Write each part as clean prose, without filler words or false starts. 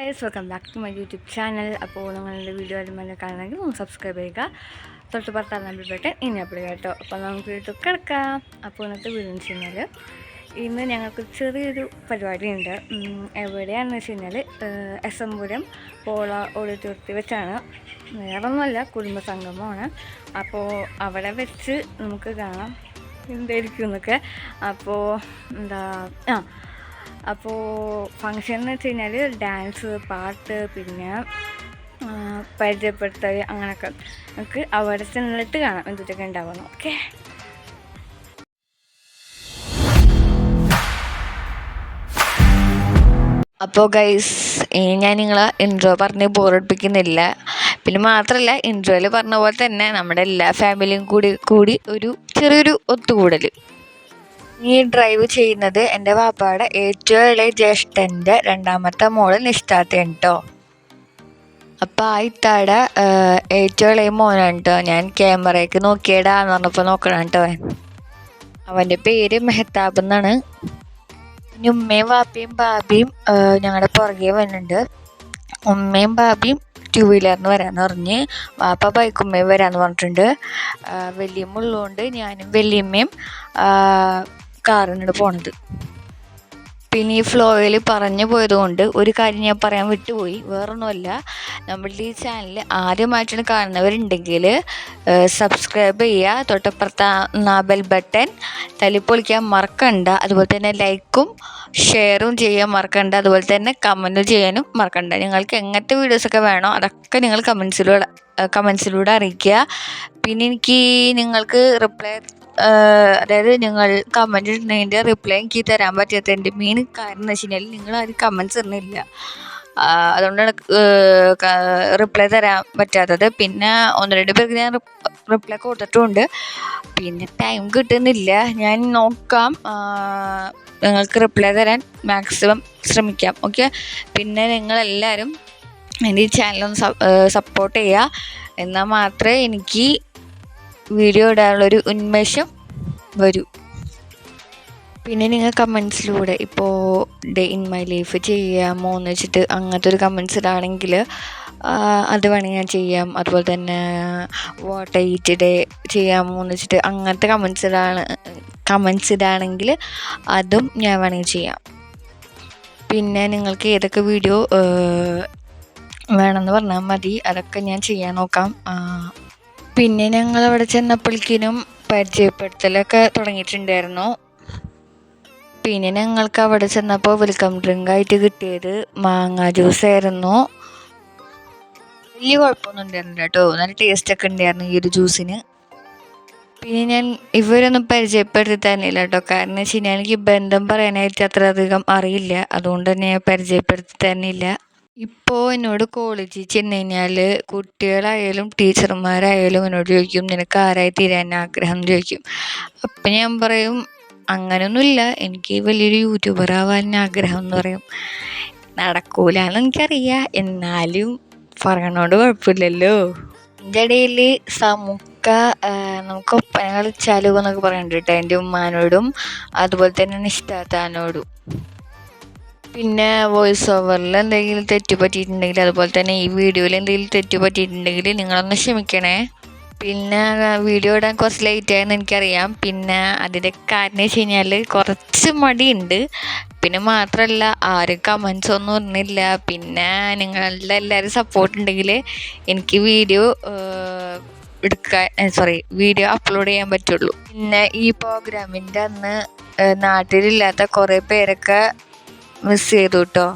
Guys, welcome back to my YouTube channel. അപ്പോൾ നിങ്ങളുടെ video ആദ്യമായി കാണണമെങ്കിൽ ഒന്ന് സബ്സ്ക്രൈബ് ചെയ്യുക. തൊട്ട് പുറത്താൽ നമ്പർ ബട്ടൺ ഇനി അപ്ലൈ കേട്ടോ. അപ്പോൾ നമുക്ക് വീട്ടിൽ കിടക്കാം. അപ്പോൾ ഇന്നത്തെ വീഡിയോ എന്ന് വെച്ച് കഴിഞ്ഞാൽ ഇന്ന് ഞങ്ങൾക്ക് ചെറിയൊരു പരിപാടി ഉണ്ട്. എവിടെയാണെന്ന് വെച്ച് കഴിഞ്ഞാൽ എസ്.എം. പോള ഓഡിറ്റോറിയത്തിൽ വെച്ചാണ്. വേറൊന്നുമല്ല, കുടുംബസംഗമമാണ്. അപ്പോൾ അവിടെ വെച്ച് നമുക്ക് കാണാം എന്തായിരിക്കും എന്നൊക്കെ. അപ്പോൾ അപ്പോൾ ഫങ്ഷൻ എന്ന് വെച്ച് കഴിഞ്ഞാൽ ഡാൻസ്, പാട്ട്, പിന്നെ പരിചയപ്പെടുത്തൽ, അങ്ങനെയൊക്കെ നമുക്ക് അവിടെ ചെന്നിട്ട് കാണാം എന്തൊക്കെ ഉണ്ടാവുന്നു. ഓക്കെ, അപ്പോൾ ഗൈസ്, ഞാൻ നിങ്ങളെ ഇൻട്രോ പറഞ്ഞ് ബോറടിപ്പിക്കുന്നില്ല. പിന്നെ മാത്രമല്ല, ഇൻട്രോയിൽ പറഞ്ഞ പോലെ തന്നെ നമ്മുടെ എല്ലാ ഫാമിലിയും കൂടി ഒരു ചെറിയൊരു ഒത്തുകൂടൽ. ഈ ഡ്രൈവ് ചെയ്യുന്നത് എൻ്റെ വാപ്പയുടെ ഏറ്റവും ഇളയ ജ്യേഷ്ഠൻ്റെ രണ്ടാമത്തെ മോള് നിഷ്ഠാത്തയാണ് കേട്ടോ. അപ്പം ആ ഇത്താടെ ഏറ്റവും ഇളയ മോനാണ് കേട്ടോ. ഞാൻ ക്യാമറയ്ക്ക് നോക്കിയടാന്ന് പറഞ്ഞപ്പോൾ നോക്കണം കേട്ടോ. അവൻ്റെ പേര് മെഹത്താബ് എന്നാണ്. പിന്നെ ഉമ്മയും വാപ്പയും ബാബിയും ഞങ്ങളുടെ പുറകെ വരുന്നുണ്ട്. ഉമ്മയും ബാബിയും 2 വീലറിന് വരാമെന്ന് പറഞ്ഞ്, വാപ്പ ബൈക്കുമ്മയും വരാമെന്ന് പറഞ്ഞിട്ടുണ്ട്. വലിയമ്മ ഉള്ളതുകൊണ്ട് ഞാനും വലിയമ്മയും കാറിനാണ് പോണത്. പിന്നെ ഈ ഫ്ലോയിൽ പറഞ്ഞു പോയതുകൊണ്ട് ഒരു കാര്യം ഞാൻ പറയാൻ വിട്ടുപോയി. വേറൊന്നുമല്ല, നമ്മളുടെ ഈ ചാനൽ ആദ്യമായിട്ടാണ് കാണുന്നവരുണ്ടെങ്കിൽ സബ്സ്ക്രൈബ് ചെയ്യുക, തൊട്ടപ്പുറത്ത് ബെൽ ബട്ടൺ തല്ലിപ്പൊളിക്കാൻ മറക്കണ്ട. അതുപോലെ തന്നെ ലൈക്കും ഷെയറും ചെയ്യാൻ മറക്കണ്ട. അതുപോലെ തന്നെ കമൻറ്റ് ചെയ്യാനും മറക്കണ്ട. നിങ്ങൾക്ക് എങ്ങനത്തെ വീഡിയോസൊക്കെ വേണോ അതൊക്കെ നിങ്ങൾ കമൻസിലൂടെ അറിയിക്കുക. പിന്നെ എനിക്ക് നിങ്ങൾക്ക് അതായത് നിങ്ങൾ കമൻറ്റ് ഇടുന്നതിൻ്റെ റിപ്ലൈ എനിക്ക് തരാൻ പറ്റാത്തതിൻ്റെ മെയിൻ കാരണം എന്ന് വെച്ച് കഴിഞ്ഞാൽ നിങ്ങൾ ആരും കമൻറ്റ്സ് ഇടുന്നില്ല. അതുകൊണ്ടാണ് റിപ്ലൈ തരാൻ പറ്റാത്തത്. പിന്നെ 1-2 പേർക്ക് ഞാൻ റിപ്ലൈ കൊടുത്തിട്ടുമുണ്ട്. പിന്നെ ടൈം കിട്ടുന്നില്ല. ഞാൻ നോക്കാം, നിങ്ങൾക്ക് റിപ്ലൈ തരാൻ മാക്സിമം ശ്രമിക്കാം. ഓക്കെ, പിന്നെ നിങ്ങളെല്ലാവരും എൻ്റെ ഈ ചാനലൊന്ന് സപ്പോർട്ട് ചെയ്യുക. എന്നാൽ മാത്രമേ എനിക്ക് വീഡിയോ ഇടാനുള്ളൊരു ഉന്മേഷം വരൂ. പിന്നെ നിങ്ങൾ കമൻസിലൂടെ ഇപ്പോൾ ഡേ ഇൻ മൈ ലൈഫ് ചെയ്യാമോ എന്ന് വെച്ചിട്ട് അങ്ങനത്തെ ഒരു കമൻസ് ഇടാണെങ്കിൽ അത് വേണമെങ്കിൽ ഞാൻ ചെയ്യാം. അതുപോലെ തന്നെ വാട്ട് ഈറ്റ് ഡേ ചെയ്യാമോ എന്ന് വെച്ചിട്ട് അങ്ങനത്തെ കമൻസ് ഇടാണെങ്കിൽ അതും ഞാൻ വേണമെങ്കിൽ ചെയ്യാം. പിന്നെ നിങ്ങൾക്ക് ഏതൊക്കെ വീഡിയോ വേണമെന്ന് പറഞ്ഞാൽ മതി, അതൊക്കെ ഞാൻ ചെയ്യാൻ നോക്കാം. പിന്നെ ഞങ്ങളവിടെ ചെന്നപ്പോഴേക്കിനും പരിചയപ്പെടുത്തലൊക്കെ തുടങ്ങിയിട്ടുണ്ടായിരുന്നു. പിന്നെ ഞങ്ങൾക്ക് അവിടെ ചെന്നപ്പോൾ വെൽക്കം ഡ്രിങ്ക് ആയിട്ട് കിട്ടിയത് മാങ്ങ ജ്യൂസായിരുന്നു. വലിയ കുഴപ്പമൊന്നും ഉണ്ടായിരുന്നില്ല കേട്ടോ, നല്ല ടേസ്റ്റൊക്കെ ഉണ്ടായിരുന്നു ഈ ഒരു ജ്യൂസിന്. പിന്നെ ഞാൻ ഇവരൊന്നും പരിചയപ്പെടുത്തി തന്നില്ല കേട്ടോ, കാരണം വെച്ച് കഴിഞ്ഞാൽ എനിക്ക് ബന്ധം പറയാനായിട്ട് അത്രയധികം അറിയില്ല. അതുകൊണ്ട് തന്നെ ഞാൻ പരിചയപ്പെടുത്തി തന്നില്ല. ഇപ്പോൾ എന്നോട് കോളേജിൽ ചെന്ന് കഴിഞ്ഞാൽ കുട്ടികളായാലും ടീച്ചർമാരായാലും എന്നോട് ചോദിക്കും, നിനക്ക് ആരായി തീരാൻ ആഗ്രഹം എന്ന് ചോദിക്കും. അപ്പം ഞാൻ പറയും, അങ്ങനെയൊന്നുമില്ല, എനിക്ക് വലിയൊരു യൂട്യൂബർ ആവാൻ ആഗ്രഹം എന്ന് പറയും. നടക്കൂലെന്ന് എനിക്കറിയാം, എന്നാലും പറയണോണ്ട് കുഴപ്പമില്ലല്ലോ. എൻ്റെ ഇടയിൽ നമുക്ക് ഒപ്പന കളിച്ചാലോ എന്നൊക്കെ പറയുന്നുണ്ട് കേട്ടോ, എൻ്റെ ഉമ്മാനോടും അതുപോലെ തന്നെ നിഷ്ഠാത്താനോടും. പിന്നെ വോയിസ് ഓവറിൽ എന്തെങ്കിലും തെറ്റ് പറ്റിയിട്ടുണ്ടെങ്കിൽ, അതുപോലെ തന്നെ ഈ വീഡിയോയിൽ എന്തെങ്കിലും തെറ്റ് പറ്റിയിട്ടുണ്ടെങ്കിൽ നിങ്ങളൊന്ന് ക്ഷമിക്കണേ. പിന്നെ വീഡിയോ ഇടാൻ കുറച്ച് ലേറ്റായെന്ന് എനിക്കറിയാം. പിന്നെ അതിൻ്റെ കാരണം വെച്ച് കഴിഞ്ഞാൽ കുറച്ച് മടിയുണ്ട്. പിന്നെ മാത്രമല്ല, ആരും കമൻസ് ഒന്നും ഇടുന്നില്ല. പിന്നെ നിങ്ങളുടെ എല്ലാവരും സപ്പോർട്ട് ഉണ്ടെങ്കിൽ എനിക്ക് വീഡിയോ അപ്ലോഡ് ചെയ്യാൻ പറ്റുള്ളൂ. പിന്നെ ഈ പ്രോഗ്രാമിൻ്റെ അന്ന് നാട്ടിലില്ലാത്ത കുറേ പേരൊക്കെ മിസ് ചെയ്തു കേട്ടോ.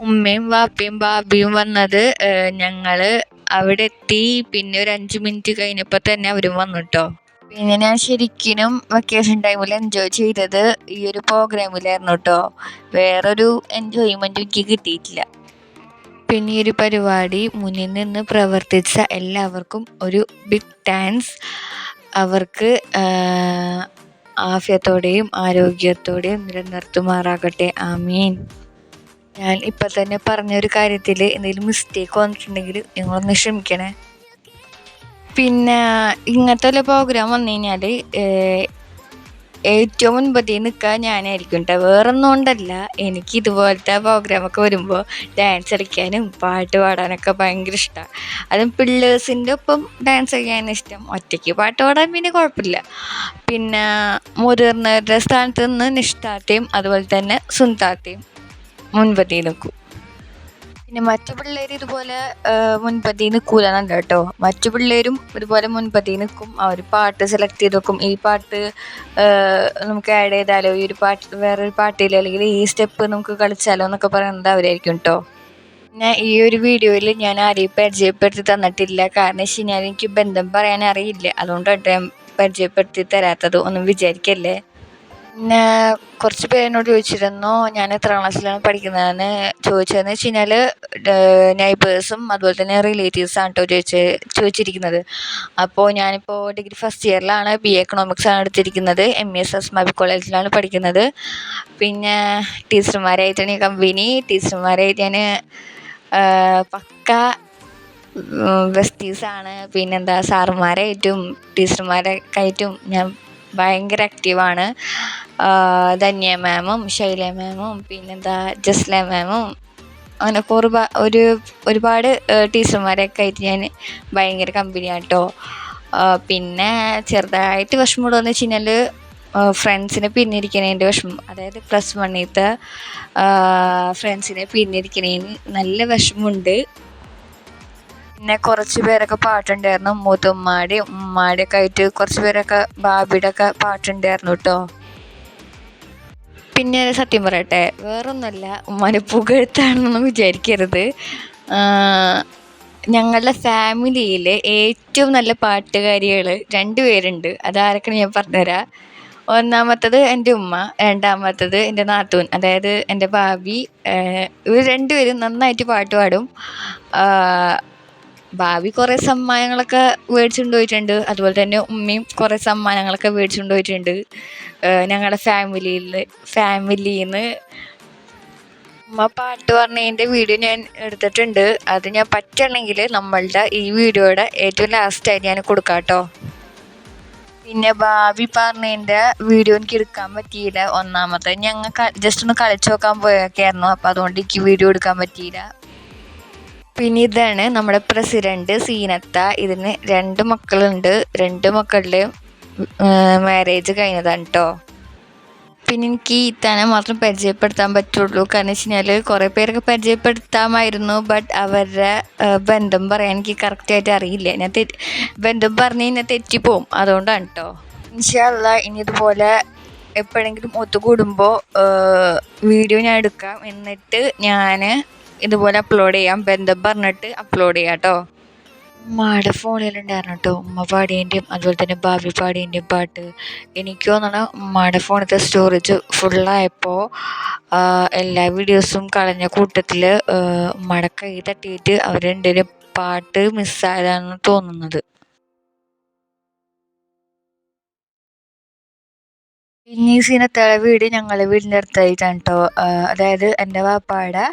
ഉമ്മയും വാപ്പയും ബാബിയും വന്നത് ഞങ്ങൾ അവിടെ എത്തി. പിന്നെ ഒരു 5 മിനിറ്റ് കഴിഞ്ഞപ്പോൾ തന്നെ അവരും വന്നു കേട്ടോ. പിന്നെ ഞാൻ ശരിക്കും വെക്കേഷൻ ടൈമിൽ എൻജോയ് ചെയ്തത് ഈ ഒരു പ്രോഗ്രാമിലായിരുന്നു കേട്ടോ. വേറൊരു എൻജോയ്മെൻറ്റ് എനിക്ക് കിട്ടിയിട്ടില്ല. പിന്നെ ഈ ഒരു പരിപാടി മുന്നിൽ നിന്ന് പ്രവർത്തിച്ച എല്ലാവർക്കും ഒരു ബിഗ് താങ്ക്സ്. അവർക്ക് ആഫിയത്തോടെയും ആരോഗ്യത്തോടെയും നിലനിർത്തുമാറാകട്ടെ, ആമീൻ. ഞാൻ ഇപ്പം തന്നെ പറഞ്ഞൊരു കാര്യത്തിൽ എന്തെങ്കിലും മിസ്റ്റേക്ക് വന്നിട്ടുണ്ടെങ്കിൽ നിങ്ങളൊന്ന് ക്ഷമിക്കണേ. പിന്നെ ഇങ്ങനത്തെ ഒരു പ്രോഗ്രാം വന്നു കഴിഞ്ഞാൽ ഏറ്റവും മുൻപന്തിയിൽ നിൽക്കുക ഞാനായിരിക്കും കേട്ടോ. വേറൊന്നും കൊണ്ടല്ല, എനിക്ക് ഇതുപോലത്തെ പ്രോഗ്രാമൊക്കെ വരുമ്പോൾ ഡാൻസ് കളിക്കാനും പാട്ട് പാടാനൊക്കെ ഭയങ്കര ഇഷ്ടമാണ്. അതും പിള്ളേഴ്സിൻ്റെ ഒപ്പം ഡാൻസ് കളിക്കാൻ ഇഷ്ടം. ഒറ്റയ്ക്ക് പാട്ട് പാടാൻ പിന്നെ കുഴപ്പമില്ല. പിന്നെ മുതിർന്നവരുടെ സ്ഥാനത്ത് നിന്ന് നിഷ്ഠാത്തയും അതുപോലെ തന്നെ സുന്താത്തയും മുൻപന്തിയിൽ നിൽക്കും. പിന്നെ മറ്റു പിള്ളേർ ഇതുപോലെ മുൻപന്തിയിൽ നിൽക്കൂലെന്നല്ല കേട്ടോ. മറ്റു പിള്ളേരും ഇതുപോലെ മുൻപന്തിയിൽ നിൽക്കും. അവർ പാട്ട് സെലക്ട് ചെയ്ത് വെക്കും. ഈ പാട്ട് നമുക്ക് ആഡ് ചെയ്താലോ, ഈ ഒരു പാട്ട് വേറൊരു പാട്ടിൽ അല്ലെങ്കിൽ ഈ സ്റ്റെപ്പ് നമുക്ക് കളിച്ചാലോ എന്നൊക്കെ പറയുന്നത് അവരായിരിക്കും കേട്ടോ. പിന്നെ ഈ ഒരു വീഡിയോയിൽ ഞാൻ ആരെയും പരിചയപ്പെടുത്തി തന്നിട്ടില്ല. കാരണം വെച്ച് കഴിഞ്ഞാൽ എനിക്ക് ബന്ധം പറയാൻ അറിയില്ല. അതുകൊണ്ടാണ് ഞാൻ പരിചയപ്പെടുത്തി തരാത്തത്, ഒന്നും വിചാരിക്കല്ലേ. പിന്നെ കുറച്ച് പേരെന്നോട് ചോദിച്ചിരുന്നു ഞാൻ എത്രാം ക്ലാസ്സിലാണ് പഠിക്കുന്നതെന്ന്. ചോദിച്ചതെന്ന് വെച്ച് കഴിഞ്ഞാൽ നൈബേഴ്സും അതുപോലെ തന്നെ റിലേറ്റീവ്സാണ് കേട്ടോ ചോദിച്ചിരിക്കുന്നത്. അപ്പോൾ ഞാനിപ്പോൾ ഡിഗ്രി ഫസ്റ്റ് ഇയറിലാണ്, BA എക്കണോമിക്സാണ് എടുത്തിരിക്കുന്നത്. MES അസ്മാബി കോളേജിലാണ് പഠിക്കുന്നത്. പിന്നെ ടീച്ചർമാരായിട്ടാണ് കമ്പനി. ടീച്ചർമാരായിട്ട് ഞാൻ പക്ക ബെസ്റ്റീസാണ്. പിന്നെന്താ, സാറുമാരായിട്ടും ടീച്ചർമാരൊക്കെ ആയിട്ടും ഞാൻ ഭയങ്കര ആക്റ്റീവാണ്. ധന്യ മാമും ശൈല മാമും പിന്നെന്താ ജസ്ല മാമും അങ്ങനെ ഒരുപാട് ടീച്ചർമാരൊക്കെ ആയിട്ട് ഞാൻ ഭയങ്കര കമ്പനിയാണ് കേട്ടോ. പിന്നെ ചെറുതായിട്ട് വിഷമമുള്ളതെന്ന് വെച്ച് കഴിഞ്ഞാൽ ഫ്രണ്ട്സിനെ പിരിഞ്ഞിരിക്കണതിൻ്റെ വിഷമം. അതായത് +1ത്തെ ഫ്രണ്ട്സിനെ പിരിഞ്ഞിരിക്കണതിന് നല്ല വിഷമമുണ്ട്. പിന്നെ കുറച്ച് പേരൊക്കെ പാട്ടുണ്ടായിരുന്നു. മുതുമ്മാടെയും ഉമ്മാടെയൊക്കെ ആയിട്ട് കുറച്ച് പേരൊക്കെ ബാബിയുടെ ഒക്കെ പാട്ടുണ്ടായിരുന്നു കേട്ടോ. പിന്നെ സത്യം പറയട്ടെ, വേറൊന്നുമല്ല, ഉമ്മാനെ പുകഴ്ത്താണെന്നൊന്നും വിചാരിക്കരുത്. ഞങ്ങളുടെ ഫാമിലിയിൽ ഏറ്റവും നല്ല പാട്ടുകാരികൾ 2 പേരുണ്ട്. അതാരൊക്കെയാണ് ഞാൻ പറഞ്ഞുതരാം. ഒന്നാമത്തത് എൻ്റെ ഉമ്മ, രണ്ടാമത്തത് എൻ്റെ നാത്തൂൻ, അതായത് എൻ്റെ ഭാബി. ഇവർ 2 പേരും നന്നായിട്ട് പാട്ട് പാടും. ഭാബി കുറേ സമ്മാനങ്ങളൊക്കെ മേടിച്ചുകൊണ്ട് പോയിട്ടുണ്ട്. അതുപോലെ തന്നെ ഉമ്മയും കുറേ സമ്മാനങ്ങളൊക്കെ മേടിച്ചുകൊണ്ട് പോയിട്ടുണ്ട്. ഞങ്ങളുടെ ഫാമിലിയിൽ നിന്ന് ഉമ്മ പാട്ട് പറഞ്ഞതിൻ്റെ വീഡിയോ ഞാൻ എടുത്തിട്ടുണ്ട്. അത് ഞാൻ പറ്റുകയാണെങ്കിൽ നമ്മളുടെ ഈ വീഡിയോയുടെ ഏറ്റവും ലാസ്റ്റായിട്ട് ഞാൻ കൊടുക്കാം കേട്ടോ. പിന്നെ ഭാബി പറഞ്ഞതിൻ്റെ വീഡിയോ എനിക്ക് എടുക്കാൻ പറ്റിയില്ല. ഒന്നാമത്തെ ഞങ്ങൾ ജസ്റ്റ് ഒന്ന് കളിച്ച് നോക്കാൻ പോയൊക്കെയായിരുന്നു. അപ്പോൾ അതുകൊണ്ട് എനിക്ക് വീഡിയോ എടുക്കാൻ പറ്റിയില്ല. പിന്നെ ഇതാണ് നമ്മുടെ പ്രസിഡൻറ്റ് സീനത്ത. ഇതിന് 2 മക്കളുണ്ട്. 2 മക്കളുടെയും മാരേജ് കഴിഞ്ഞതാണ് കേട്ടോ. പിന്നെ എനിക്ക് ഇത്താനെ മാത്രം പരിചയപ്പെടുത്താൻ പറ്റുള്ളൂ. കാരണം വെച്ച് കഴിഞ്ഞാൽ കുറേ പേരൊക്കെ പരിചയപ്പെടുത്താമായിരുന്നു. ബട്ട് അവരുടെ ബന്ധം പറയാൻ എനിക്ക് കറക്റ്റായിട്ട് അറിയില്ല. ഞാൻ ബന്ധം പറഞ്ഞ് കഴിഞ്ഞാൽ തെറ്റിപ്പോവും. അതുകൊണ്ടാണ് കേട്ടോ. ഇൻഷാ അല്ലാഹ് ഇനി ഇതുപോലെ എപ്പോഴെങ്കിലും ഒത്തുകൂടുമ്പോൾ വീഡിയോ ഞാൻ എടുക്കാം. എന്നിട്ട് ഞാൻ ഇതുപോലെ അപ്ലോഡ് ചെയ്യാം. ബന്ധം പറഞ്ഞിട്ട് അപ്ലോഡ് ചെയ്യാം കേട്ടോ. ഉമ്മയുടെ ഫോണിലുണ്ടായിരുന്നു കേട്ടോ ഉമ്മ പാടിയതിൻ്റെയും അതുപോലെ തന്നെ ഭാബി പാടിയതിൻ്റെയും പാട്ട്. എനിക്ക് തോന്നണം ഉമ്മയുടെ ഫോണിലത്തെ സ്റ്റോറേജ് ഫുള്ളായപ്പോൾ എല്ലാ വീഡിയോസും കളഞ്ഞ കൂട്ടത്തിൽ ഉമ്മയുടെ കൈ തട്ടിയിട്ട് അവർ രണ്ടുപേരും പാട്ട് മിസ്സായതാണെന്ന് തോന്നുന്നത്. പിന്നെ ഈ സീനത്തയുടെ വീട് ഞങ്ങളുടെ വീടിൻ്റെ അടുത്തായിട്ടാണ് കേട്ടോ. അതായത് എൻ്റെ വാപ്പായുടെ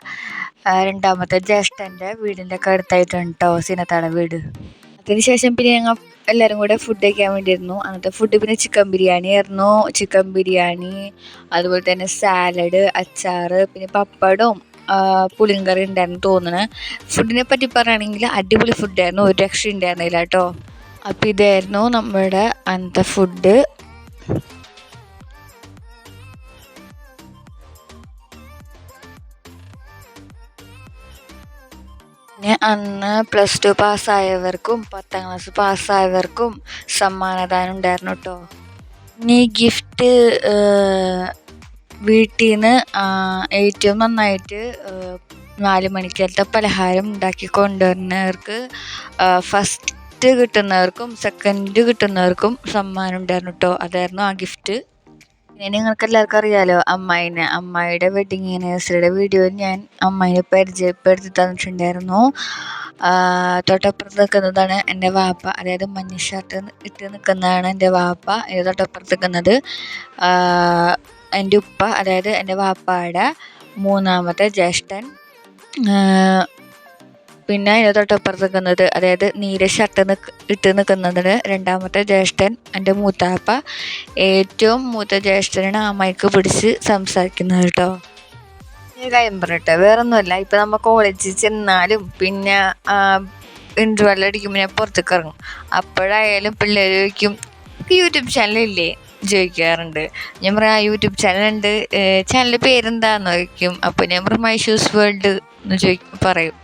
രണ്ടാമത്തെ ജ്യേഷ്ഠൻ്റെ വീടിൻ്റെ ഒക്കെ അടുത്തായിട്ടാണ് കേട്ടോ സീനത്തയുടെ വീട്. അതിനുശേഷം പിന്നെ ഞങ്ങൾ എല്ലാവരും കൂടെ ഫുഡ് കഴിക്കാൻ വേണ്ടിയിരുന്നു. അന്നത്തെ ഫുഡ് പിന്നെ ചിക്കൻ ബിരിയാണി ആയിരുന്നു. ചിക്കൻ ബിരിയാണി, അതുപോലെ തന്നെ സാലഡ്, അച്ചാർ, പിന്നെ പപ്പടവും പുളിങ്കറി ഉണ്ടായിരുന്നു തോന്നുന്നു. ഫുഡിനെ പറ്റി പറയുകയാണെങ്കിൽ അടിപൊളി ഫുഡായിരുന്നു, ഒരു രക്ഷ ഉണ്ടായിരുന്നില്ല കേട്ടോ. അപ്പോൾ ഇതായിരുന്നു നമ്മുടെ അന്നത്തെ ഫുഡ്. പിന്നെ അന്ന് +2 പാസ്സായവർക്കും 10ാം ക്ലാസ് പാസ്സായവർക്കും സമ്മാനദാനം ഉണ്ടായിരുന്നു കേട്ടോ. ഇനി ഗിഫ്റ്റ് വീട്ടിൽ നിന്ന് ഏറ്റവും നന്നായിട്ട് 4 മണിക്കലത്തെ പലഹാരം ഉണ്ടാക്കി കൊണ്ടുവരുന്നവർക്ക് ഫസ്റ്റ് കിട്ടുന്നവർക്കും സെക്കൻഡ് കിട്ടുന്നവർക്കും സമ്മാനം ഉണ്ടായിരുന്നു കേട്ടോ. അതായിരുന്നു ആ ഗിഫ്റ്റ്. പിന്നെ നിങ്ങൾക്ക് എല്ലാവർക്കും അറിയാമല്ലോ അമ്മായിയുടെ വെഡ്ഡിങ് ആനിവേഴ്സറിയുടെ വീഡിയോ ഞാൻ അമ്മായിനെ പരിചയപ്പെടുത്തി തന്നിട്ടുണ്ടായിരുന്നു. തൊട്ടപ്പുറത്ത് നിൽക്കുന്നതാണ് എൻ്റെ വാപ്പ, അതായത് മഞ്ഞ ഷർട്ട് ഇട്ട് നിൽക്കുന്നതാണ് എൻ്റെ വാപ്പ. ഇത് തൊട്ടപ്പുറത്ത് നിൽക്കുന്നത് എൻ്റെ ഉപ്പ, അതായത് എൻ്റെ വാപ്പയുടെ 3ാമത്തെ ജ്യേഷ്ഠൻ. പിന്നെ അതിന് തൊട്ടപ്പുറത്ത് നിൽക്കുന്നത്, അതായത് നീല ഷർട്ട് ഇട്ട് നിൽക്കുന്നതിന് രണ്ടാമത്തെ ജ്യേഷ്ഠൻ, എൻ്റെ മൂത്താപ്പ. ഏറ്റവും മൂത്ത ജ്യേഷ്ഠനാണ് ആ മൈക്ക് പിടിച്ച് സംസാരിക്കുന്നത് കേട്ടോ. കാര്യം പറയട്ടെ, വേറൊന്നുമല്ല, ഇപ്പം നമ്മൾ കോളേജിൽ ചെന്നാലും പിന്നെ ഇൻ്റർവെൽ അടിക്കുമ്പോൾ ഞാൻ പുറത്തേക്ക് ഇറങ്ങും. അപ്പോഴായാലും പിള്ളേർ ചോദിക്കും യൂട്യൂബ് ചാനലില്ലേ ചോദിക്കാറുണ്ട്. ഞാൻ പറയാം യൂട്യൂബ് ചാനലുണ്ട്, ചാനലിൻ്റെ പേരെന്താന്ന് ചോദിക്കും. അപ്പോൾ ഞാൻ പറയും മൈഷൂസ് വേൾഡ് എന്ന് പറയും.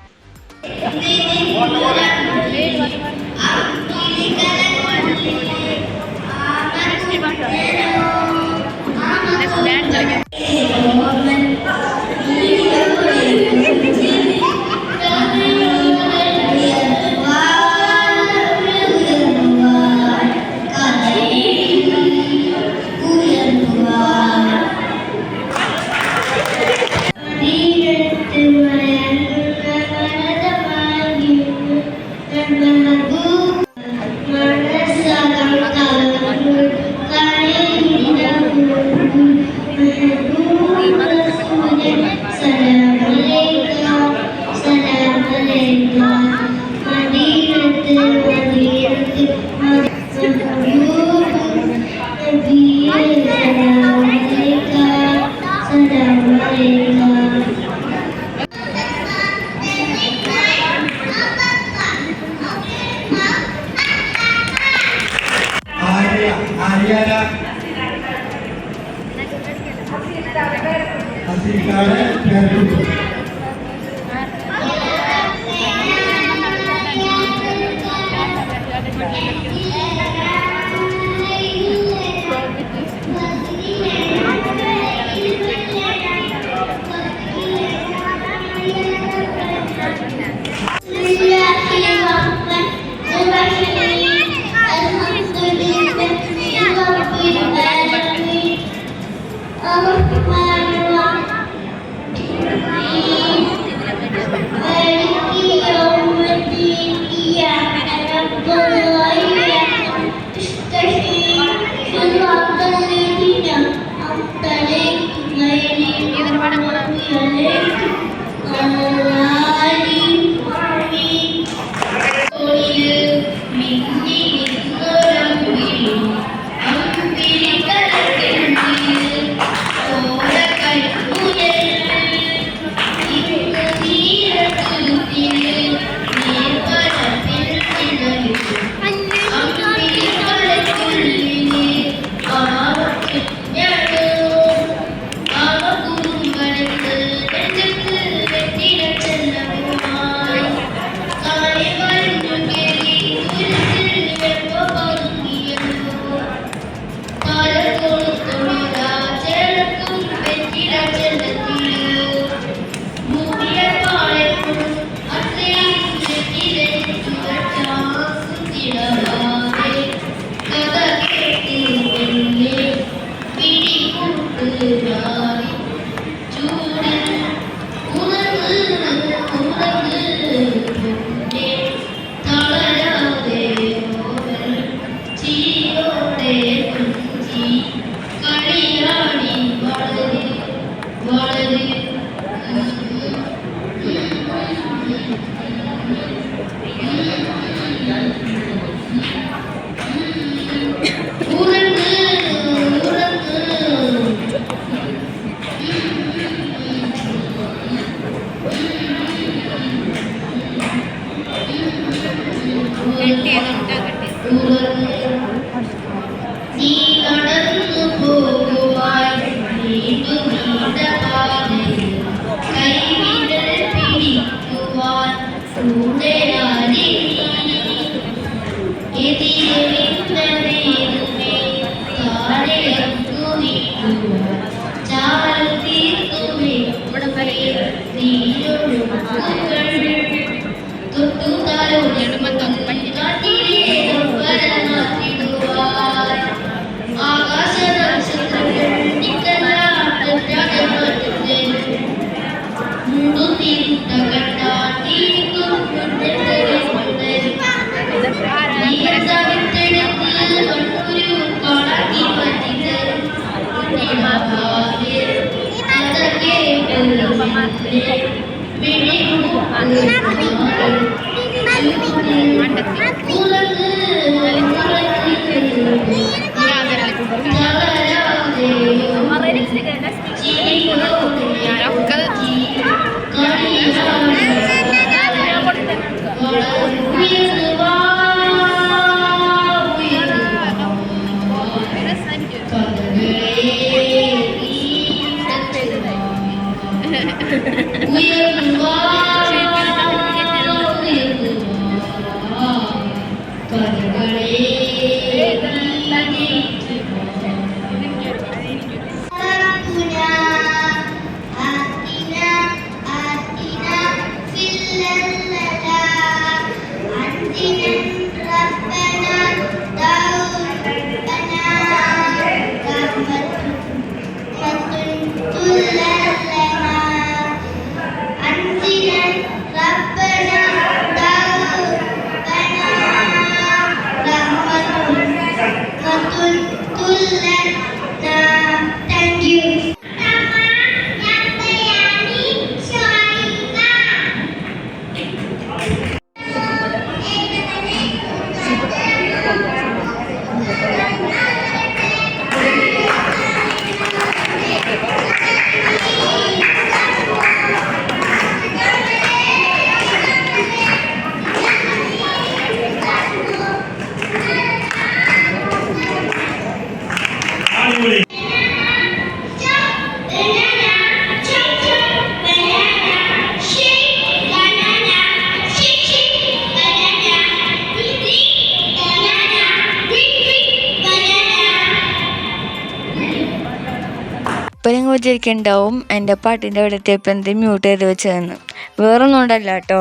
ഇപ്പം നിങ്ങൾ വിചാരിക്കുന്നുണ്ടാവും എൻ്റെ പാട്ടിൻ്റെ അവിടെ എത്തിയപ്പോൾ എന്ത് മ്യൂട്ട് ചെയ്ത് വെച്ചതെന്ന്. വേറൊന്നും കൊണ്ടല്ല കേട്ടോ,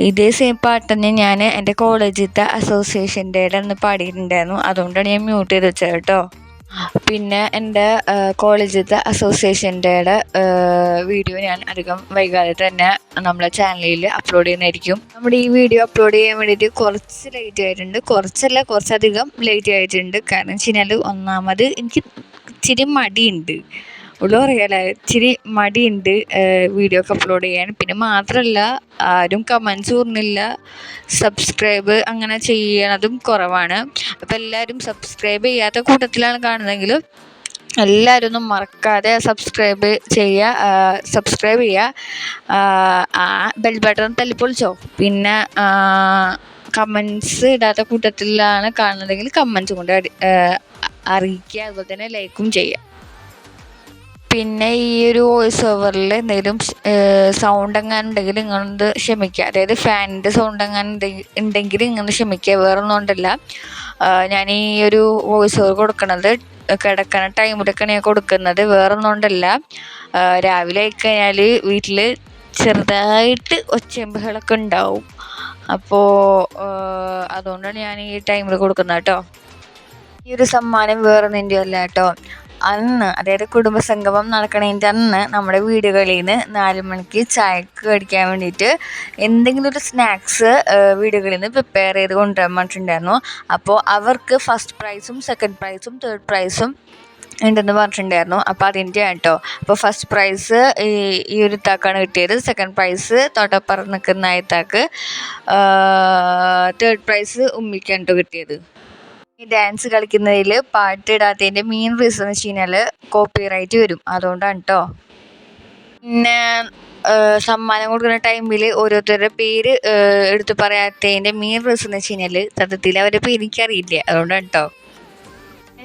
ഇതേ സെയിം പാട്ട് തന്നെ ഞാൻ എൻ്റെ കോളേജിലത്തെ അസോസിയേഷൻ്റെ അന്ന് പാടിയിട്ടുണ്ടായിരുന്നു. അതുകൊണ്ടാണ് ഞാൻ മ്യൂട്ട് ചെയ്ത് വെച്ചത് കേട്ടോ. പിന്നെ എൻ്റെ കോളേജിലത്തെ അസോസിയേഷൻ്റെ വീഡിയോ ഞാൻ അധികം വൈകാതെ തന്നെ നമ്മളെ ചാനലിൽ അപ്ലോഡ് ചെയ്യുന്നതായിരിക്കും. നമ്മുടെ ഈ വീഡിയോ അപ്ലോഡ് ചെയ്യാൻ വേണ്ടിയിട്ട് കുറച്ച് ലേറ്റ് ആയിട്ടുണ്ട്, കുറച്ചധികം ലേറ്റ് ആയിട്ടുണ്ട്. കാരണം വെച്ച് കഴിഞ്ഞാൽ ഒന്നാമത് എനിക്ക് ഇച്ചിരി മടിയുണ്ട്, അറിയാലോ, ഇച്ചിരി മടിയുണ്ട് വീഡിയോ ഒക്കെ അപ്ലോഡ് ചെയ്യാൻ. പിന്നെ മാത്രമല്ല, ആരും കമൻസ് പറഞ്ഞില്ല, സബ്സ്ക്രൈബ് അങ്ങനെ ചെയ്യണതും കുറവാണ്. അപ്പോൾ എല്ലാവരും സബ്സ്ക്രൈബ് ചെയ്യാത്ത കൂട്ടത്തിലാണ് കാണുന്നതെങ്കിൽ എല്ലാവരും ഒന്നും മറക്കാതെ സബ്സ്ക്രൈബ് ചെയ്യുക, ആ ബെൽ ബട്ടൺ തല്ലിപ്പൊളിച്ചോ. പിന്നെ കമൻസ് ഇടാത്ത കൂട്ടത്തിലാണ് കാണുന്നതെങ്കിൽ കമൻസ് കൊണ്ട് അറിയിക്കുക, അതുപോലെ തന്നെ ലൈക്കും ചെയ്യുക. പിന്നെ ഈ ഒരു വോയിസ് ഓവറിൽ എന്തെങ്കിലും സൗണ്ട് എങ്ങാനും ഉണ്ടെങ്കിൽ നിങ്ങളൊന്ന് ക്ഷമിക്കുക. അതായത് ഫാനിൻ്റെ സൗണ്ട് എങ്ങാനും ഉണ്ടെങ്കിൽ ഇങ്ങനെ ക്ഷമിക്കുക. വേറൊന്നും കൊണ്ടല്ല, ഞാൻ ഈ ഒരു വോയിസ് ഓവർ കൊടുക്കണത് കിടക്കണ ടൈമിലൊക്കെയാണ് ഞാൻ കൊടുക്കുന്നത്. വേറൊന്നും കൊണ്ടല്ല, രാവിലെ ആയിക്കഴിഞ്ഞാൽ വീട്ടിൽ ചെറുതായിട്ട് ഒച്ചയമ്പുകളൊക്കെ ഉണ്ടാവും. അപ്പോൾ അതുകൊണ്ടാണ് ഞാൻ ഈ ടൈമിൽ കൊടുക്കുന്നത് കേട്ടോ. ഈ ഒരു സമ്മാനം വേറൊന്നിൻ്റെ അല്ല കേട്ടോ. അന്ന്, അതായത് കുടുംബസംഗമം നടക്കണതിൻ്റെ അന്ന് നമ്മുടെ വീടുകളിൽ നിന്ന് 4 മണിക്ക് ചായക്ക് കഴിക്കാൻ വേണ്ടിയിട്ട് എന്തെങ്കിലും ഒരു സ്നാക്സ് വീടുകളിൽ നിന്ന് പ്രിപ്പയർ ചെയ്ത് കൊണ്ടുവരാൻ പറഞ്ഞിട്ടുണ്ടായിരുന്നു. അപ്പോൾ അവർക്ക് ഫസ്റ്റ് പ്രൈസും സെക്കൻഡ് പ്രൈസും തേർഡ് പ്രൈസും ഉണ്ടെന്ന് പറഞ്ഞിട്ടുണ്ടായിരുന്നു. അപ്പോൾ അതിൻ്റെ കേട്ടോ. അപ്പോൾ ഫസ്റ്റ് പ്രൈസ് ഈ ഒരു ഇത്താക്കാണ് കിട്ടിയത്, സെക്കൻഡ് പ്രൈസ് തൊട്ടപ്പുറം നിൽക്കുന്ന ഇത്താക്ക്, തേർഡ് പ്രൈസ് ഉമ്മിക്കാണ് കേട്ടോ കിട്ടിയത്. ഈ ഡാൻസ് കളിക്കുന്നതിൽ പാട്ടിടാത്തതിൻ്റെ മെയിൻ റീസൺ എന്ന് വെച്ച് കഴിഞ്ഞാൽ കോപ്പിറൈറ്റ് വരും, അതുകൊണ്ടാണ് കേട്ടോ. പിന്നെ സമ്മാനം കൊടുക്കുന്ന ടൈമിൽ ഓരോരുത്തരുടെ പേര് എടുത്ത് പറയാത്തതിൻ്റെ മെയിൻ റീസൺ എന്ന് വെച്ച് കഴിഞ്ഞാൽ സത്യത്തിൽ അവരുടെ പേര് എനിക്കറിയില്ല, അതുകൊണ്ടാണ് കേട്ടോ.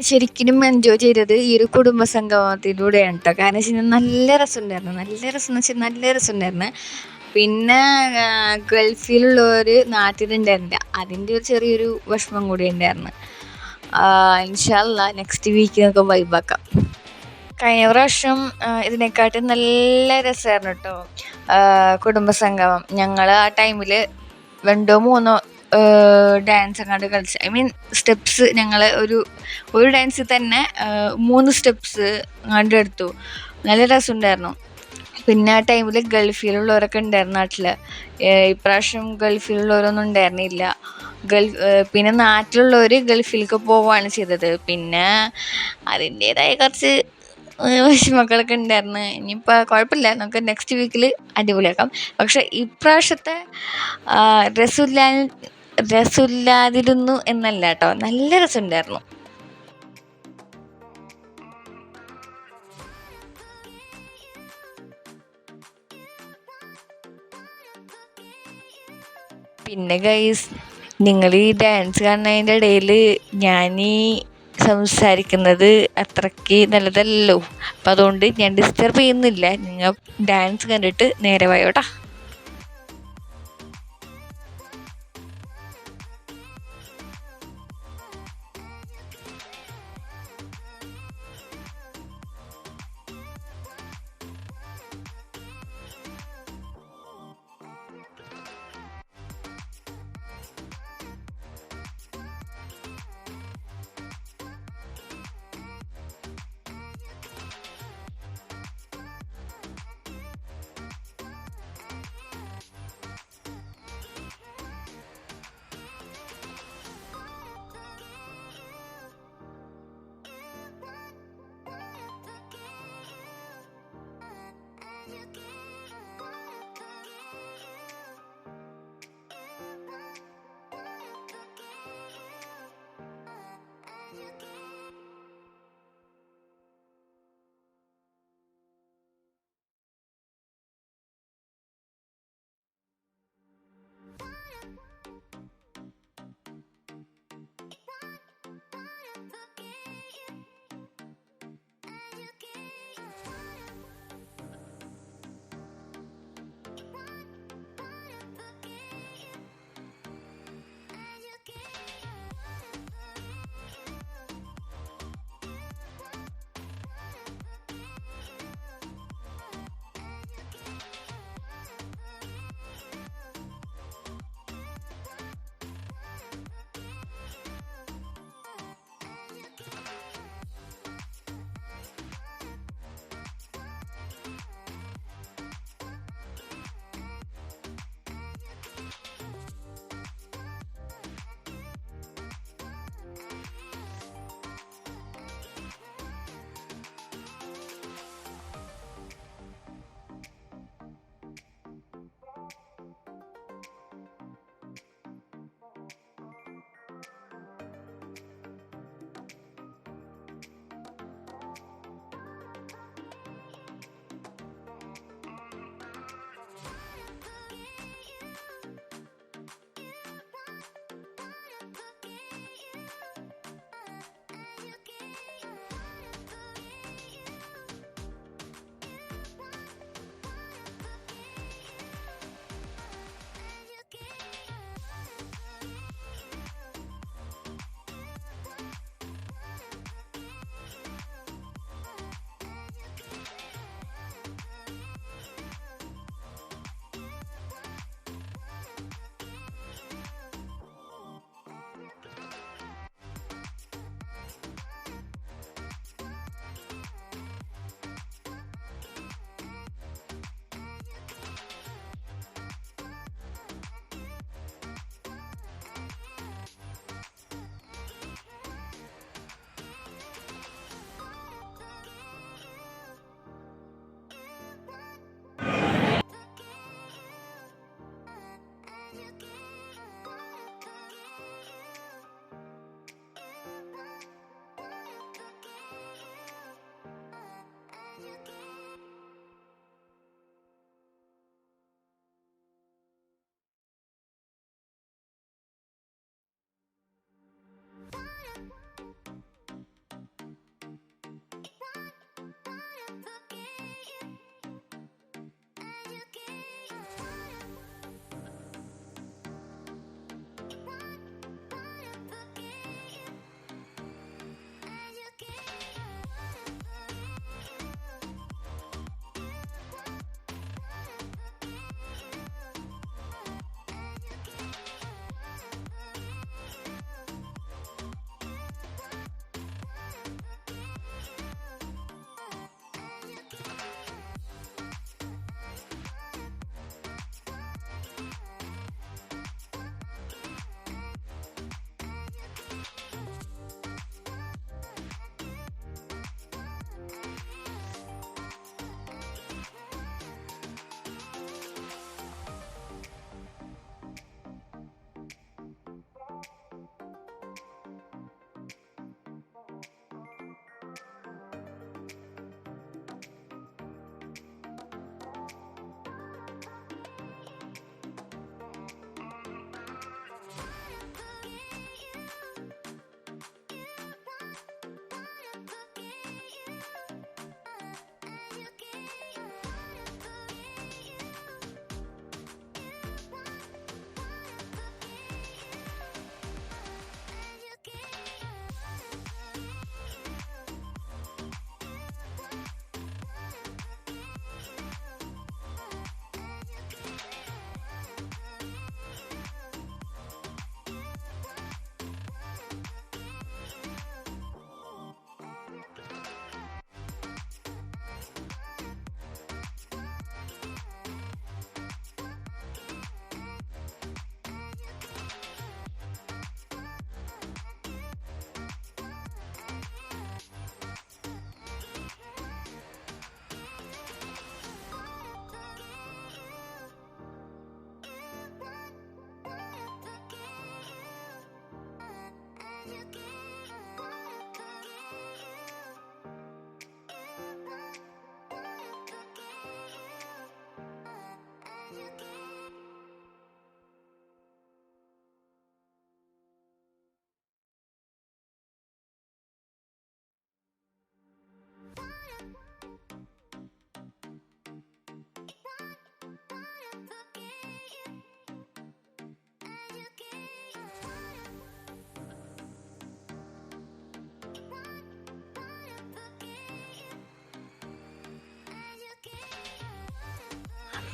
ശരിക്കും എൻജോയ് ചെയ്തത് ഈ ഒരു കുടുംബസംഗമത്തിലൂടെയാണ് കേട്ടോ. കാരണം വെച്ച് കഴിഞ്ഞാൽ നല്ല രസമുണ്ടായിരുന്നു. പിന്നെ ഗൾഫിലുള്ളവർ നാട്ടിലുണ്ടായിരുന്നില്ല, അതിൻ്റെ ഒരു ചെറിയൊരു വിഷമം കൂടി ഉണ്ടായിരുന്നു. ഇൻഷാ അല്ലാ നെക്സ്റ്റ് വീക്ക് നമുക്ക് വൈബാക്കാം. കഴിഞ്ഞ പ്രാവശ്യം ഇതിനെക്കാട്ടും നല്ല രസമായിരുന്നു കേട്ടോ കുടുംബസംഗമം. ഞങ്ങൾ ആ ടൈമിൽ 2-3 ഡാൻസ് അങ്ങോട്ട് കളിച്ച്, സ്റ്റെപ്സ് ഞങ്ങൾ ഒരു ഡാൻസിൽ തന്നെ 3 സ്റ്റെപ്സ് അങ്ങോട്ട് എടുത്തു. നല്ല രസമുണ്ടായിരുന്നു. പിന്നെ ആ ടൈമിൽ ഗൾഫിലുള്ളവരൊക്കെ ഉണ്ടായിരുന്നു നാട്ടിൽ. ഇപ്രാവശ്യം ഗൾഫിലുള്ളവരൊന്നും ഉണ്ടായിരുന്നില്ല. പിന്നെ നാട്ടിലുള്ളവർ ഗൾഫിലേക്ക് പോവുകയാണ് ചെയ്തത്. പിന്നെ അതിൻ്റേതായ കുറച്ച് വിഷമക്കളൊക്കെ ഉണ്ടായിരുന്നു. ഇനിയിപ്പോൾ കുഴപ്പമില്ല, നമുക്ക് നെക്സ്റ്റ് വീക്കിൽ അടിപൊളിയാക്കാം. പക്ഷെ ഇപ്രാവശ്യത്തെ രസമില്ലാ രസമില്ലാതിരുന്നു എന്നല്ല കേട്ടോ, നല്ല രസമുണ്ടായിരുന്നു. പിന്നെ ഗൈസ്, നിങ്ങൾ ഈ ഡാൻസ് കാണുന്നതിൻ്റെ ഇടയിൽ ഞാൻ ഈ സംസാരിക്കുന്നത് അത്രയ്ക്ക് നല്ലതല്ലല്ലോ. അപ്പം അതുകൊണ്ട് ഞാൻ ഡിസ്റ്റർബ് ചെയ്യുന്നില്ല. നിങ്ങൾ ഡാൻസ് കണ്ടിട്ട് നേരെ പോയോട്ടാ.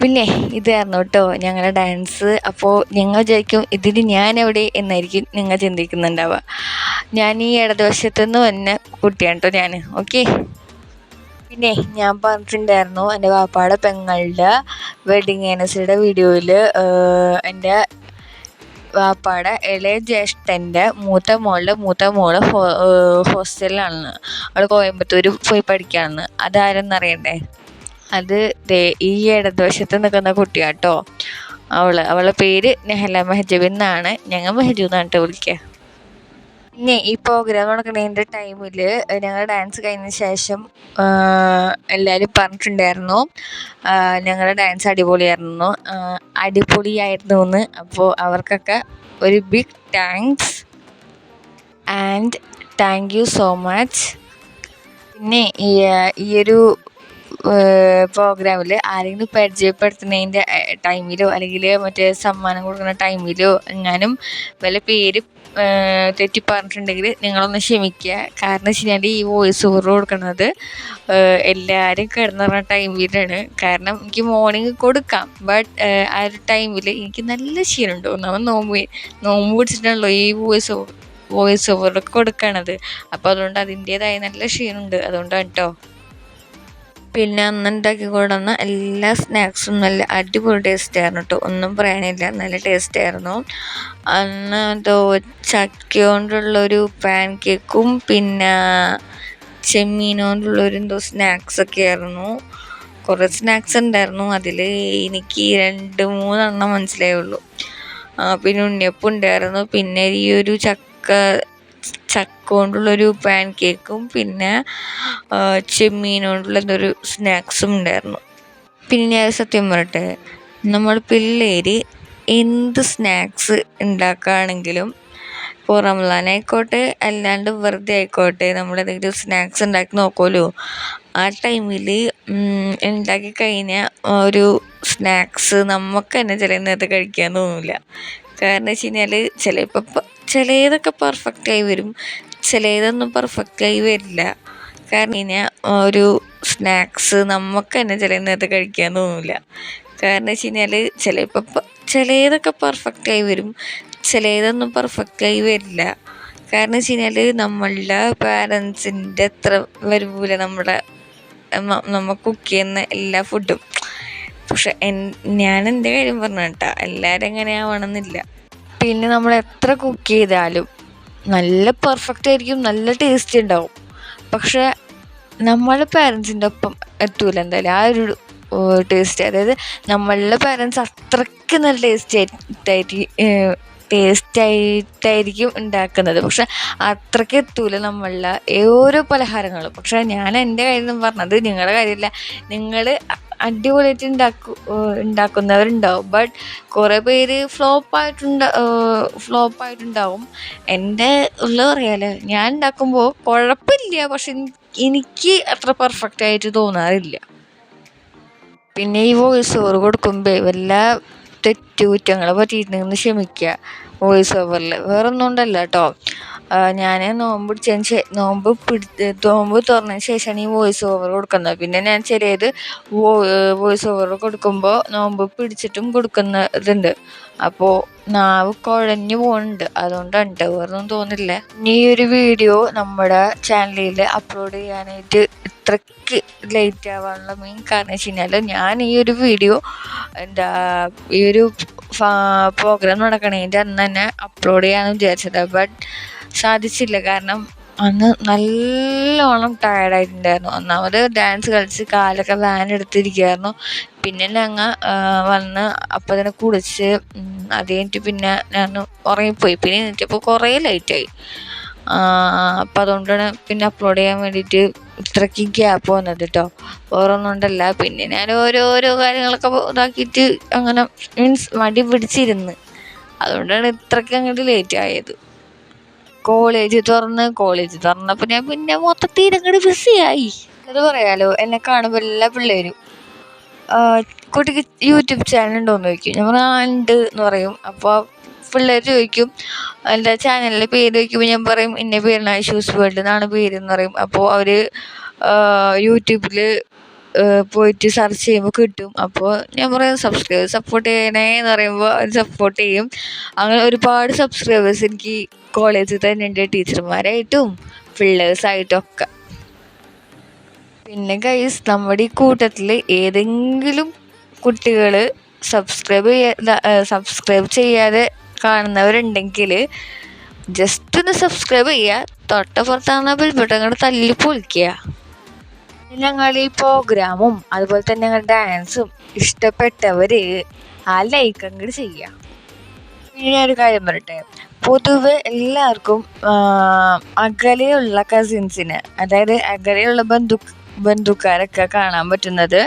പിന്നെ ഇതായിരുന്നു കേട്ടോ ഞങ്ങളുടെ ഡാൻസ്. അപ്പോൾ നിങ്ങൾ വിചാരിക്കും ഇതിന് ഞാൻ എവിടെ എന്നായിരിക്കും നിങ്ങൾ ചിന്തിക്കുന്നുണ്ടാവുക. ഞാൻ ഈ ഇടതുവശത്തു നിന്ന് വന്ന കുട്ടിയാണ് കേട്ടോ ഞാൻ. ഓക്കെ. പിന്നെ ഞാൻ പറഞ്ഞിട്ടുണ്ടായിരുന്നു എൻ്റെ വാപ്പാടെ പെങ്ങളുടെ വെഡിങ് ആനിവേഴ്സറിയുടെ വീഡിയോയിൽ എൻ്റെ വാപ്പാടെ ഇളയ ജ്യേഷ്ഠൻ്റെ മൂത്ത മോള് ഹോസ്റ്റലിലാണ്. അവൾ കോയമ്പത്തൂർ പോയി പഠിക്കുകയാണെന്ന്. അതാരെന്നറിയണ്ടേ? അത് ഈ ഇടതുവശത്ത് നിൽക്കുന്ന കുട്ടിയാട്ടോ. അവളുടെ പേര് നെഹല മെഹജബ് എന്നാണ്. ഞങ്ങൾ മെഹജു എന്നാണ് കേട്ടോ വിളിക്കുക. പിന്നെ ഈ പ്രോഗ്രാം നടക്കുന്നതിൻ്റെ ടൈമിൽ ഞങ്ങൾ ഡാൻസ് കഴിഞ്ഞ ശേഷം എല്ലാവരും പറഞ്ഞിട്ടുണ്ടായിരുന്നു ഞങ്ങളുടെ ഡാൻസ് അടിപൊളിയായിരുന്നു എന്ന്. അപ്പോൾ അവർക്കൊക്കെ ഒരു big thanks and thank you so much. പിന്നെ ഈയൊരു പ്രോഗ്രാമിൽ ആരെങ്കിലും പരിചയപ്പെടുത്തുന്നതിൻ്റെ ടൈമിലോ അല്ലെങ്കിൽ മറ്റേ സമ്മാനം കൊടുക്കുന്ന ടൈമിലോ എങ്ങാനും വല്ല പേര് തെറ്റി പറഞ്ഞിട്ടുണ്ടെങ്കിൽ നിങ്ങളൊന്ന് ക്ഷമിക്കുക. കാരണം വെച്ച് കഴിഞ്ഞാൽ ഈ വോയിസ് ഓവർ കൊടുക്കുന്നത് എല്ലാവരും കിടന്നുറങ്ങുന്ന ടൈമിലാണ്. കാരണം എനിക്ക് മോർണിംഗ് കൊടുക്കാം, ബട്ട് ആ ഒരു ടൈമിൽ എനിക്ക് നല്ല ക്ഷീണമുണ്ട്. നമ്മൾ നോമ്പ് പിടിച്ചിട്ടാണല്ലോ ഈ വോയിസ് ഓവറൊക്കെ കൊടുക്കണത്. അപ്പോൾ അതുകൊണ്ട് അതിൻ്റേതായ നല്ല ക്ഷീണമുണ്ട്. അതുകൊണ്ടാണ് കേട്ടോ. പിന്നെ അന്ന് ഉണ്ടാക്കി കൊടുന്ന എല്ലാ സ്നാക്സും നല്ല അടിപൊളി ടേസ്റ്റായിരുന്നു കേട്ടോ. ഒന്നും പറയാനില്ല, നല്ല ടേസ്റ്റായിരുന്നു. അന്ന് ചക്ക കൊണ്ടുള്ളൊരു പാൻ കേക്കും പിന്നെ ചെമ്മീൻ കൊണ്ടുള്ളൊരു എന്തോ സ്നാക്സൊക്കെ ആയിരുന്നു. കുറേ സ്നാക്സ് ഉണ്ടായിരുന്നു. അതിൽ എനിക്ക് 2-3 മനസ്സിലായുള്ളൂ. പിന്നെ ഉണ്ണിയപ്പം ഉണ്ടായിരുന്നു. പിന്നെ ഈ ഒരു ചക്ക കൊണ്ടുള്ളൊരു പാൻ കേക്കും പിന്നെ ചെമ്മീൻ കൊണ്ടുള്ള എന്തൊരു സ്നാക്സും ഉണ്ടായിരുന്നു. പിന്നെ ഞാൻ സത്യം പറയട്ടെ, നമ്മൾ പിള്ളേർ എന്ത് സ്നാക്സ് ഉണ്ടാക്കുകയാണെങ്കിലും ഇപ്പോൾ റംസാനായിക്കോട്ടെ അല്ലാണ്ട് വെറുതെ ആയിക്കോട്ടെ നമ്മളെന്തെങ്കിലും സ്നാക്സ് ഉണ്ടാക്കി നോക്കുമല്ലോ. ആ ടൈമിൽ ഉണ്ടാക്കി കഴിഞ്ഞാൽ ഒരു സ്നാക്സ് നമുക്ക് തന്നെ ചില നേരത്തെ കഴിക്കാൻ തോന്നില്ല. കാരണം വെച്ച് കഴിഞ്ഞാൽ ചിലതൊക്കെ പെർഫെക്റ്റായി വരും, ചിലതൊന്നും പെർഫെക്റ്റായി വരില്ല. കാരണം കഴിഞ്ഞാൽ ഒരു സ്നാക്സ് നമുക്ക് തന്നെ ചില നേരത്തെ കഴിക്കാൻ തോന്നില്ല. കാരണം വെച്ച് കഴിഞ്ഞാൽ ചിലതൊക്കെ പെർഫെക്റ്റായി വരും, ചിലതൊന്നും പെർഫെക്റ്റായി വരില്ല. കാരണം വെച്ച് കഴിഞ്ഞാൽ നമ്മളുടെ പാരൻസിൻ്റെ അത്ര വരൂല നമ്മൾ കുക്ക് ചെയ്യുന്ന എല്ലാ ഫുഡും. പക്ഷെ ഞാൻ എൻ്റെ കാര്യം പറഞ്ഞു കേട്ടോ, എല്ലാവരും എങ്ങനെ ആവണമെന്നില്ല. പിന്നെ നമ്മൾ എത്ര കുക്ക് ചെയ്താലും നല്ല പെർഫെക്റ്റ് ആയിരിക്കും, നല്ല ടേസ്റ്റ് ഉണ്ടാവും. പക്ഷെ നമ്മളുടെ പാരൻസിൻ്റെ ഒപ്പം എത്തൂല എന്തായാലും ആ ഒരു ടേസ്റ്റ്. അതായത് നമ്മളുടെ പാരൻസ് അത്രയ്ക്ക് നല്ല ടേസ്റ്റായിട്ടായിരിക്കും ഉണ്ടാക്കുന്നത്. പക്ഷെ അത്രയ്ക്ക് എത്തൂല നമ്മളുടെ ഓരോ പലഹാരങ്ങളും. പക്ഷെ ഞാൻ എൻ്റെ കാര്യം പറഞ്ഞത് നിങ്ങളുടെ കാര്യമില്ല. നിങ്ങൾ അടിപൊളിയായിട്ട് ഉണ്ടാക്കുന്നവരുണ്ടാവും, ബട്ട് കുറേ പേര് ഫ്ലോപ്പായിട്ടുണ്ടാവും. എൻ്റെ പറയാലോ, ഞാൻ ഉണ്ടാക്കുമ്പോൾ കുഴപ്പമില്ല, പക്ഷെ എനിക്ക് അത്ര പെർഫെക്റ്റായിട്ട് തോന്നാറില്ല. പിന്നെ ഈ വോയിസ് ഓവർ കൊടുക്കുമ്പോൾ വല്ല കുറ്റങ്ങളെ പറ്റിയിട്ടുണ്ടെന്ന് ക്ഷമിക്കുക. വോയിസ് ഓവറിൽ വേറൊന്നും ഉണ്ടല്ല കേട്ടോ. ഞാൻ നോമ്പ് തുറന്നതിന് ശേഷമാണ് ഈ വോയിസ് ഓവർ കൊടുക്കുന്നത്. പിന്നെ ഞാൻ ചിലത് വോയിസ് ഓവർ കൊടുക്കുമ്പോൾ നോമ്പ് പിടിച്ചിട്ടും കൊടുക്കുന്നതുണ്ട്. അപ്പോൾ നാവ് കുഴഞ്ഞു പോകുന്നുണ്ട്, അതുകൊണ്ടാണ് കേട്ടോ, വേറൊന്നും തോന്നില്ല. ഈ ഒരു വീഡിയോ നമ്മുടെ ചാനലിൽ അപ്ലോഡ് ചെയ്യാനായിട്ട് ഇത്രയ്ക്ക് ലേറ്റ് ആവാനുള്ള മെയിൻ കാരണം വെച്ച് കഴിഞ്ഞാൽ ഞാൻ ഈ ഒരു വീഡിയോ ഈ ഒരു പ്രോഗ്രാം നടക്കണതിൻ്റെ അന്ന് തന്നെ അപ്ലോഡ് ചെയ്യാമെന്ന് വിചാരിച്ചത്. ബട്ട് സാധിച്ചില്ല. കാരണം അന്ന് നല്ലോണം ടയർഡായിട്ടുണ്ടായിരുന്നു. ഒന്നാമത് ഡാൻസ് കളിച്ച് കാലൊക്കെ എടുത്തിരിക്കുകയായിരുന്നു. പിന്നെ ഞങ്ങൾ വന്ന് അപ്പം തന്നെ കുളിച്ച് അത് കഴിഞ്ഞിട്ട് പിന്നെ ഞാൻ ഉറങ്ങിപ്പോയി. പിന്നെ എണീറ്റപ്പോൾ കുറേ ലേറ്റായി. അപ്പം അതുകൊണ്ടാണ് പിന്നെ അപ്ലോഡ് ചെയ്യാൻ വേണ്ടിയിട്ട് ഇത്രയ്ക്ക് ഗ്യാപ്പ് വന്നത് കേട്ടോ. വേറൊന്നും ഉണ്ടല്ല. പിന്നെ ഞാൻ ഓരോരോ കാര്യങ്ങളൊക്കെ ഇതാക്കിയിട്ട് അങ്ങനെ മടി പിടിച്ചിരുന്ന്, അതുകൊണ്ടാണ് ഇത്രയ്ക്ക് അങ്ങോട്ട് ലേറ്റ് ആയത്. കോളേജ് തുറന്നപ്പോൾ ഞാൻ പിന്നെ മൊത്തത്തിൽ അങ്ങോട്ട് ബിസിയായി. അത് പറയാലോ, എന്നെ കാണുമ്പോൾ എല്ലാ പിള്ളേരും കുട്ടിക്ക് യൂട്യൂബ് ചാനൽ ഉണ്ടോയെന്ന് ചോദിക്കും. ഞാൻ ഉണ്ട് എന്ന് പറയും. അപ്പോൾ പിള്ളേർ ചോദിക്കും എൻ്റെ ചാനലിൻ്റെ പേര് ചോദിക്കുമ്പോൾ ഞാൻ പറയും ഇന്ന പേരാണ്, ഐഷൂസ് വേൾഡ് എന്നാണ് പേരെന്ന് പറയും. അപ്പോൾ അവർ യൂട്യൂബിൽ പോയിട്ട് സെർച്ച് ചെയ്യുമ്പോൾ കിട്ടും. അപ്പോൾ ഞാൻ പറയും സപ്പോർട്ട് ചെയ്യണേ എന്ന് പറയുമ്പോൾ അവർ സപ്പോർട്ട് ചെയ്യും. അങ്ങനെ ഒരുപാട് സബ്സ്ക്രൈബേഴ്സ് എനിക്ക് കോളേജിൽ തന്നെ ഉണ്ട്, ടീച്ചർമാരായിട്ടും പിള്ളേഴ്സായിട്ടും ഒക്കെ. പിന്നെ ഗൈസ്, നമ്മുടെ ഈ കൂട്ടത്തിൽ ഏതെങ്കിലും കുട്ടികൾ സബ്സ്ക്രൈബ് ചെയ്യാതെ കാണുന്നവരുണ്ടെങ്കിൽ ജസ്റ്റ് ഒന്ന് സബ്സ്ക്രൈബ് ചെയ്യുക, തൊട്ടപ്പുറത്താകുന്ന ബെൽബട്ടൺ അങ്ങോട്ട് തല്ലി പൊളിക്കുക. ഞങ്ങൾ ഈ പ്രോഗ്രാമും അതുപോലെ തന്നെ ഞങ്ങൾ ഡാൻസും ഇഷ്ടപ്പെട്ടവർ ആ ലൈക്ക് അങ്ങോട്ട് ചെയ്യുക. പിന്നെ ഞാനൊരു കാര്യം പറയട്ടെ, പൊതുവെ എല്ലാവർക്കും അകലെയുള്ള കസിൻസിന്, അതായത് അകലെയുള്ള ബന്ധുക്കാരൊക്കെ കാണാൻ പറ്റുന്നത്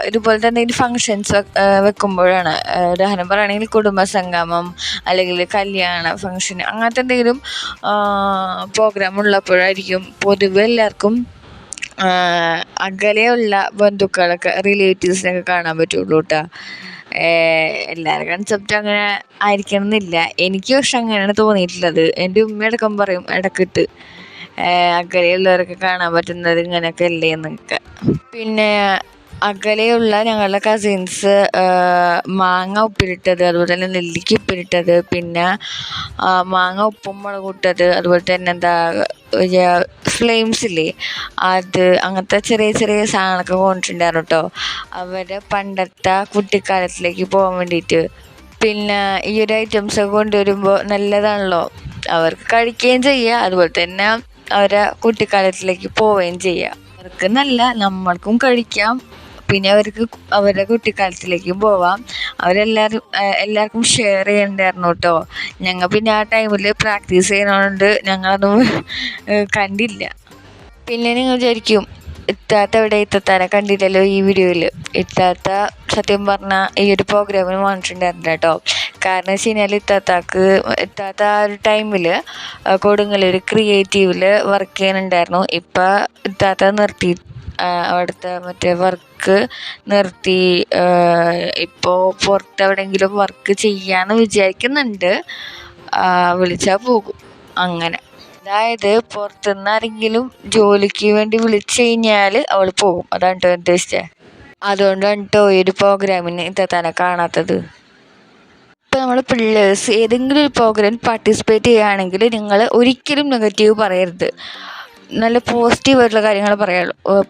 ഇതുപോലെ തന്നെ ഈ ഫങ്ഷൻസ് വെക്കുമ്പോഴാണ്. ഉദാഹരണം പറയുകയാണെങ്കിൽ കുടുംബസംഗമം അല്ലെങ്കിൽ കല്യാണ ഫങ്ഷൻ, അങ്ങനത്തെ എന്തെങ്കിലും പ്രോഗ്രാം ഉള്ളപ്പോഴായിരിക്കും പൊതുവെ എല്ലാവർക്കും അകലെയുള്ള ബന്ധുക്കളൊക്കെ റിലേറ്റീവ്സിനൊക്കെ കാണാൻ പറ്റുള്ളൂ കേട്ടോ. എല്ലാവരുടെ കൺസെപ്റ്റ് അങ്ങനെ ആയിരിക്കണം എന്നില്ല. എനിക്ക് പക്ഷെ അങ്ങനെയാണ് തോന്നിയിട്ടുള്ളത്. എൻ്റെ ഉമ്മയടക്കം പറയും ഇടക്കിട്ട് അകലെയുള്ളവരൊക്കെ കാണാൻ പറ്റുന്നത് ഇങ്ങനെയൊക്കെ അല്ലേ എന്നൊക്കെ. പിന്നെ അകലെയുള്ള ഞങ്ങളുടെ കസിൻസ് മാങ്ങ ഉപ്പിലിട്ടത്, അതുപോലെ തന്നെ നെല്ലിക്ക ഉപ്പിലിട്ടത്, പിന്നെ മാങ്ങ ഉപ്പും മുളകിട്ടത്, അതുപോലെ തന്നെ ഫ്ലെയിംസ് ഇല്ലേ അത്, അങ്ങനത്തെ ചെറിയ ചെറിയ സാധനങ്ങളൊക്കെ കൊണ്ടിട്ടുണ്ടായിരുന്നു കേട്ടോ, അവരുടെ പണ്ടത്തെ കുട്ടിക്കാലത്തിലേക്ക് പോകാൻ വേണ്ടിയിട്ട്. പിന്നെ ഈ ഒരു ഐറ്റംസൊക്കെ കൊണ്ടുവരുമ്പോൾ നല്ലതാണല്ലോ, അവർക്ക് കഴിക്കുകയും ചെയ്യുക, അതുപോലെ തന്നെ അവരെ കുട്ടിക്കാലത്തിലേക്ക് പോവുകയും ചെയ്യുക. അവർക്ക് നല്ല, നമ്മൾക്കും കഴിക്കാം, പിന്നെ അവർക്ക് അവരുടെ കുട്ടിക്കാലത്തിലേക്കും പോവാം. എല്ലാവർക്കും ഷെയർ ചെയ്യണ്ടായിരുന്നു കേട്ടോ. ഞങ്ങൾ പിന്നെ ആ ടൈമിൽ പ്രാക്ടീസ് ചെയ്യുന്നതുകൊണ്ട് ഞങ്ങളതൊന്നും കണ്ടില്ല. പിന്നെ നിങ്ങൾ വിചാരിക്കും ഇത്താത്ത എവിടെ, ഇത്താത്താനെ കണ്ടില്ലല്ലോ ഈ വീഡിയോയിൽ. ഇത്താത്ത സത്യം പറഞ്ഞാൽ ഈ ഒരു പ്രോഗ്രാമിന് വന്നിട്ടുണ്ടായിരുന്നില്ല കേട്ടോ. കാരണം വെച്ച് കഴിഞ്ഞാൽ ഇത്താത്ത ആ ഒരു ടൈമിൽ കൊടുങ്ങല്ലൂർ ക്രിയേറ്റീവിൽ വർക്ക് ചെയ്യുന്നുണ്ടായിരുന്നു. ഇപ്പം ഇത്താത്ത നിർത്തി, അവിടുത്തെ മറ്റേ വർക്ക് നിർത്തി. ഇപ്പോൾ പുറത്തെവിടെയെങ്കിലും വർക്ക് ചെയ്യാമെന്ന് വിചാരിക്കുന്നുണ്ട്, വിളിച്ചാൽ പോകും അങ്ങനെ. അതായത് പുറത്തുനിന്ന് ആരെങ്കിലും ജോലിക്ക് വേണ്ടി വിളിച്ചു കഴിഞ്ഞാൽ അവൾ പോകും, അതാണ് കേട്ടോ ഉദ്ദേശിച്ചത്. അതുകൊണ്ടാണ് കേട്ടോ ഈ ഒരു പ്രോഗ്രാമിന് ഇത്താത്താനെ കാണാത്തത്. ഇപ്പോൾ നമ്മൾ പിള്ളേഴ്സ് ഏതെങ്കിലും ഒരു പ്രോഗ്രാം പാർട്ടിസിപ്പേറ്റ് ചെയ്യുകയാണെങ്കിൽ നിങ്ങൾ ഒരിക്കലും നെഗറ്റീവ് പറയരുത്, നല്ല പോസിറ്റീവായിട്ടുള്ള കാര്യങ്ങൾ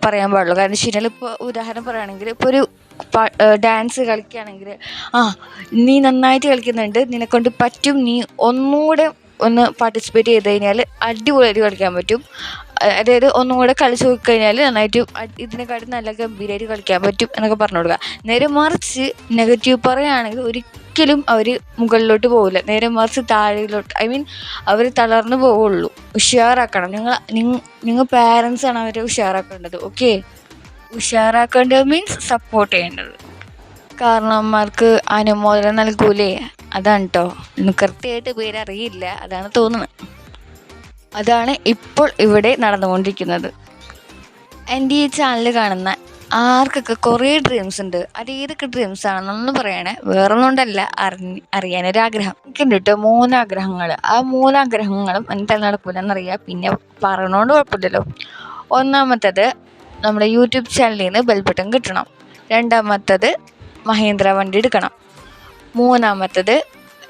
പറയാൻ പാടുള്ളൂ. കാരണം വെച്ച് കഴിഞ്ഞാൽ ഇപ്പോൾ ഉദാഹരണം പറയുകയാണെങ്കിൽ, ഇപ്പോൾ ഒരു ഡാൻസ് കളിക്കുകയാണെങ്കിൽ, നീ നന്നായിട്ട് കളിക്കുന്നുണ്ട്, നിന്നെക്കൊണ്ട് പറ്റും, നീ ഒന്നുകൂടെ ഒന്ന് പാർട്ടിസിപ്പേറ്റ് ചെയ്ത് കഴിഞ്ഞാൽ അടിപൊളിയായിട്ട് കളിക്കാൻ പറ്റും, അതായത് ഒന്നും കൂടെ കളിച്ച് നോക്കിക്കഴിഞ്ഞാൽ നന്നായിട്ട് ഇതിനെക്കാട്ടി നല്ല ഗംഭീരമായിട്ട് കളിക്കാൻ പറ്റും എന്നൊക്കെ പറഞ്ഞു കൊടുക്കുക. നേരെ മറിച്ച് നെഗറ്റീവ് പറയുകയാണെങ്കിൽ ഒരിക്കലും അവർ മുകളിലോട്ട് പോകില്ല, നേരെ മറിച്ച് താഴെയിലോട്ട്, അവർ തളർന്നു പോവുള്ളൂ. ഉഷാറാക്കണം. നിങ്ങൾ പാരൻസാണ് അവരെ ഉഷാറാക്കേണ്ടത്. ഓക്കെ, ഉഷാറാക്കേണ്ടത് മീൻസ് സപ്പോർട്ട് ചെയ്യേണ്ടത്. കാരണവന്മാർക്ക് അനുമോദനം നൽകൂലേ, അതാണ് കേട്ടോ. കൃത്യമായിട്ട് പേരറിയില്ല, അതാണ് തോന്നുന്നത്. അതാണ് ഇപ്പോൾ ഇവിടെ നടന്നുകൊണ്ടിരിക്കുന്നത്. എൻ്റെ ഈ ചാനൽ കാണുന്ന ആർക്കൊക്കെ കുറേ ഡ്രീംസ് ഉണ്ട്, അത് ഏതൊക്കെ ഡ്രീംസ് ആണെന്നൊന്നും പറയണേ, വേറൊന്നുകൊണ്ടല്ല, അറിയാനൊരാഗ്രഹം. എനിക്കുണ്ട് കേട്ടോ 3 ആഗ്രഹങ്ങൾ. ആ 3 ആഗ്രഹങ്ങളും എന്തായാലും നടക്കൂലെന്നറിയാം, പിന്നെ പറയണോണ്ട് കുഴപ്പമില്ലല്ലോ. ഒന്നാമത്തത് നമ്മുടെ യൂട്യൂബ് ചാനലിൽ നിന്ന് ബെൽബട്ടൺ കിട്ടണം. രണ്ടാമത്തത് മഹീന്ദ്ര വണ്ടി എടുക്കണം. മൂന്നാമത്തത്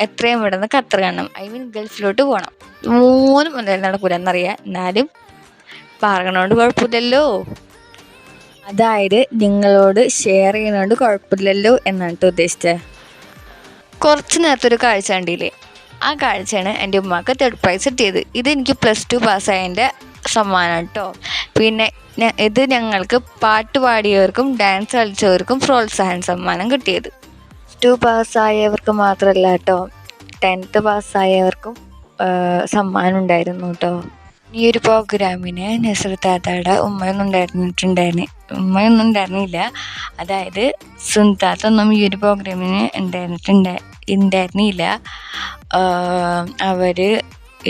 എത്രയും പെട്ടെന്ന് ഖത്തർ കാണണം, ഗൾഫിലോട്ട് പോകണം. 3 എന്തായാലും നടക്കൂലെന്നറിയാം, എന്നാലും പറയണോണ്ട് കുഴപ്പമില്ലല്ലോ, അതായത് നിങ്ങളോട് ഷെയർ ചെയ്യുന്നതുകൊണ്ട് കുഴപ്പമില്ലല്ലോ എന്നാണ് ഉദ്ദേശിച്ചത്. കുറച്ച് നേരത്തെ ഒരു കാഴ്ച കണ്ടില്ലേ, ആ കാഴ്ചയാണ് എൻ്റെ ഉമ്മാക്ക് 3rd പ്രൈസ് കിട്ടിയത്. ഇതെനിക്ക് +2 പാസ്സായതിൻ്റെ സമ്മാനം കേട്ടോ. പിന്നെ ഇത് ഞങ്ങൾക്ക് പാട്ട് പാടിയവർക്കും ഡാൻസ് കളിച്ചവർക്കും പ്രോത്സാഹന സമ്മാനം കിട്ടിയത്. 2 പാസ്സായവർക്ക് മാത്രമല്ല കേട്ടോ, 10th പാസ്സായവർക്കും സമ്മാനം ഉണ്ടായിരുന്നു കേട്ടോ. ഈ ഒരു പ്രോഗ്രാമിന് നസ്രത്താത്തയുടെ ഉമ്മയൊന്നും ഉണ്ടായിരുന്നില്ല, അതായത് സുന്താത്ത ഒന്നും ഈ ഒരു പ്രോഗ്രാമിന് ഉണ്ടായിരുന്നില്ല. അവർ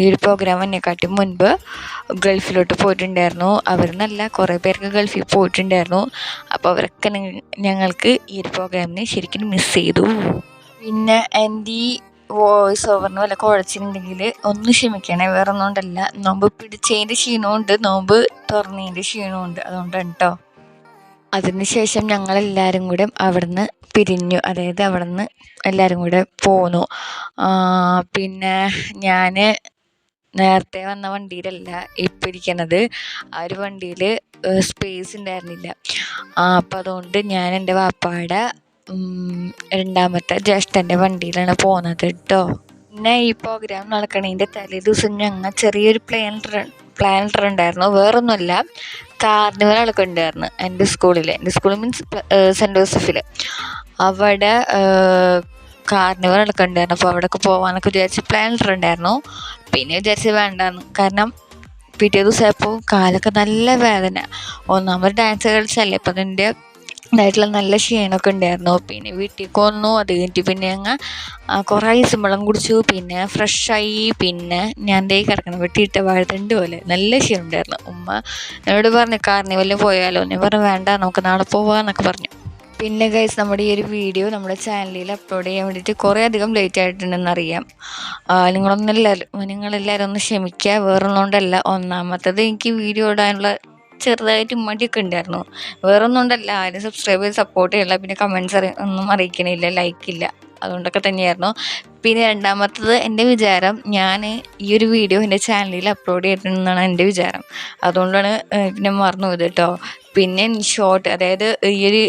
ഈ ഒരു പ്രോഗ്രാം എന്നെക്കാട്ടി മുൻപ് ഗൾഫിലോട്ട് പോയിട്ടുണ്ടായിരുന്നു. അവരെന്നല്ല, കുറേ പേർക്ക് ഗൾഫിൽ പോയിട്ടുണ്ടായിരുന്നു. അപ്പോൾ അവരൊക്കെ ഞങ്ങൾക്ക് ഈ ഒരു പ്രോഗ്രാമിനെ ശരിക്കും മിസ് ചെയ്തു. പിന്നെ എൻ്റെ ഈ വോയിസ് ഓവറിന് വല്ല കുഴച്ചിട്ടുണ്ടെങ്കിൽ ഒന്ന് ക്ഷമിക്കണേ, വേറെ ഒന്നുകൊണ്ടല്ല, നോമ്പ് പിടിച്ചതിൻ്റെ ക്ഷീണമുണ്ട്, നോമ്പ് തുറന്നതിൻ്റെ ക്ഷീണമുണ്ട്, അതുകൊണ്ടാണ് കേട്ടോ. അതിനുശേഷം ഞങ്ങളെല്ലാവരും കൂടെ അവിടുന്ന് പിരിഞ്ഞു. അതായത് അവിടുന്ന് എല്ലാവരും കൂടെ പോന്നു. പിന്നെ ഞാൻ നേരത്തെ വന്ന വണ്ടിയിലല്ല ഇപ്പം ഇരിക്കുന്നത്. ആ ഒരു വണ്ടിയിൽ സ്പേസ് ഉണ്ടായിരുന്നില്ല. അപ്പം അതുകൊണ്ട് ഞാൻ എൻ്റെ വാപ്പായുടെ രണ്ടാമത്തെ ജ്യേഷ്ഠൻ്റെ വണ്ടിയിലാണ് പോകുന്നത് കേട്ടോ. പിന്നെ ഈ പ്രോഗ്രാം നടക്കണതിൻ്റെ തലേ ദിവസം ഞങ്ങൾ ചെറിയൊരു പ്ലാനർ ഉണ്ടായിരുന്നു. വേറൊന്നുമല്ല, കാർണിവൽ നടക്കുന്നുണ്ടായിരുന്നു എൻ്റെ സ്കൂളിൽ മീൻസ് സെൻറ്റ് ജോസഫിൽ. അവിടെ കാർണിവൽ നടക്കുന്നുണ്ടായിരുന്നു. അപ്പോൾ അവിടെയൊക്കെ പോകാനൊക്കെ വിചാരിച്ച് പ്ലാനർ ഉണ്ടായിരുന്നു. പിന്നെ വിചാരിച്ച് വേണ്ടാന്ന്. കാരണം പിറ്റേ ദിവസമായപ്പോൾ കാലൊക്കെ നല്ല വേദന. ഒന്നാമത് ഡാൻസ് കളിച്ചല്ലേ, അപ്പം അതിൻ്റെ ഇതായിട്ടുള്ള നല്ല ക്ഷീണമൊക്കെ ഉണ്ടായിരുന്നു. പിന്നെ വീട്ടിലേക്ക് വന്നു. അത് കഴിഞ്ഞിട്ട് പിന്നെ ഞങ്ങൾ കുറേ ഐസും വെള്ളം കുടിച്ചു. പിന്നെ ഫ്രഷായി. പിന്നെ ഞാൻ ദേ കിടക്കണം വെട്ടിയിട്ട വാഴത്തണ്ട് പോലെ നല്ല ക്ഷീണം ഉണ്ടായിരുന്നു. ഉമ്മ എന്നോട് പറഞ്ഞു കാർണിവലിൽ പോയാലോ. ഞാൻ പറഞ്ഞു വേണ്ട, നമുക്ക് നാളെ പോവാന്നൊക്കെ പറഞ്ഞു. പിന്നെ ഗൈസ്, നമ്മുടെ ഈ ഒരു വീഡിയോ നമ്മുടെ ചാനലിൽ അപ്ലോഡ് ചെയ്യാൻ വേണ്ടിയിട്ട് കുറേ അധികം ലേറ്റ് ആയിട്ടുണ്ടെന്നറിയാം. നിങ്ങളെല്ലാവരും ഒന്ന് ക്ഷമിക്കുക. വേറൊന്നുകൊണ്ടല്ല. ഒന്നാമത്തത് എനിക്ക് വീഡിയോ ഇടാനുള്ള ചെറുതായിട്ട് മടിയൊക്കെ ഉണ്ടായിരുന്നു. വേറൊന്നുകൊണ്ടല്ല, ആരും സബ്സ്ക്രൈബ് ചെയ്ത് സപ്പോർട്ട് ചെയ്യില്ല. പിന്നെ കമൻറ്റ്സ് ഒന്നും അറിയിക്കണില്ല, ലൈക്കില്ല. അതുകൊണ്ടൊക്കെ തന്നെയായിരുന്നു. പിന്നെ രണ്ടാമത്തത് എൻ്റെ വിചാരം ഞാൻ ഈ ഒരു വീഡിയോ എൻ്റെ ചാനലിൽ അപ്ലോഡ് ചെയ്തിട്ടുണ്ടെന്നാണ് എൻ്റെ വിചാരം. അതുകൊണ്ടാണ് പിന്നെ മറന്നു പോയത് കേട്ടോ. പിന്നെ ഷോർട്ട്, അതായത് ഈ ഒരു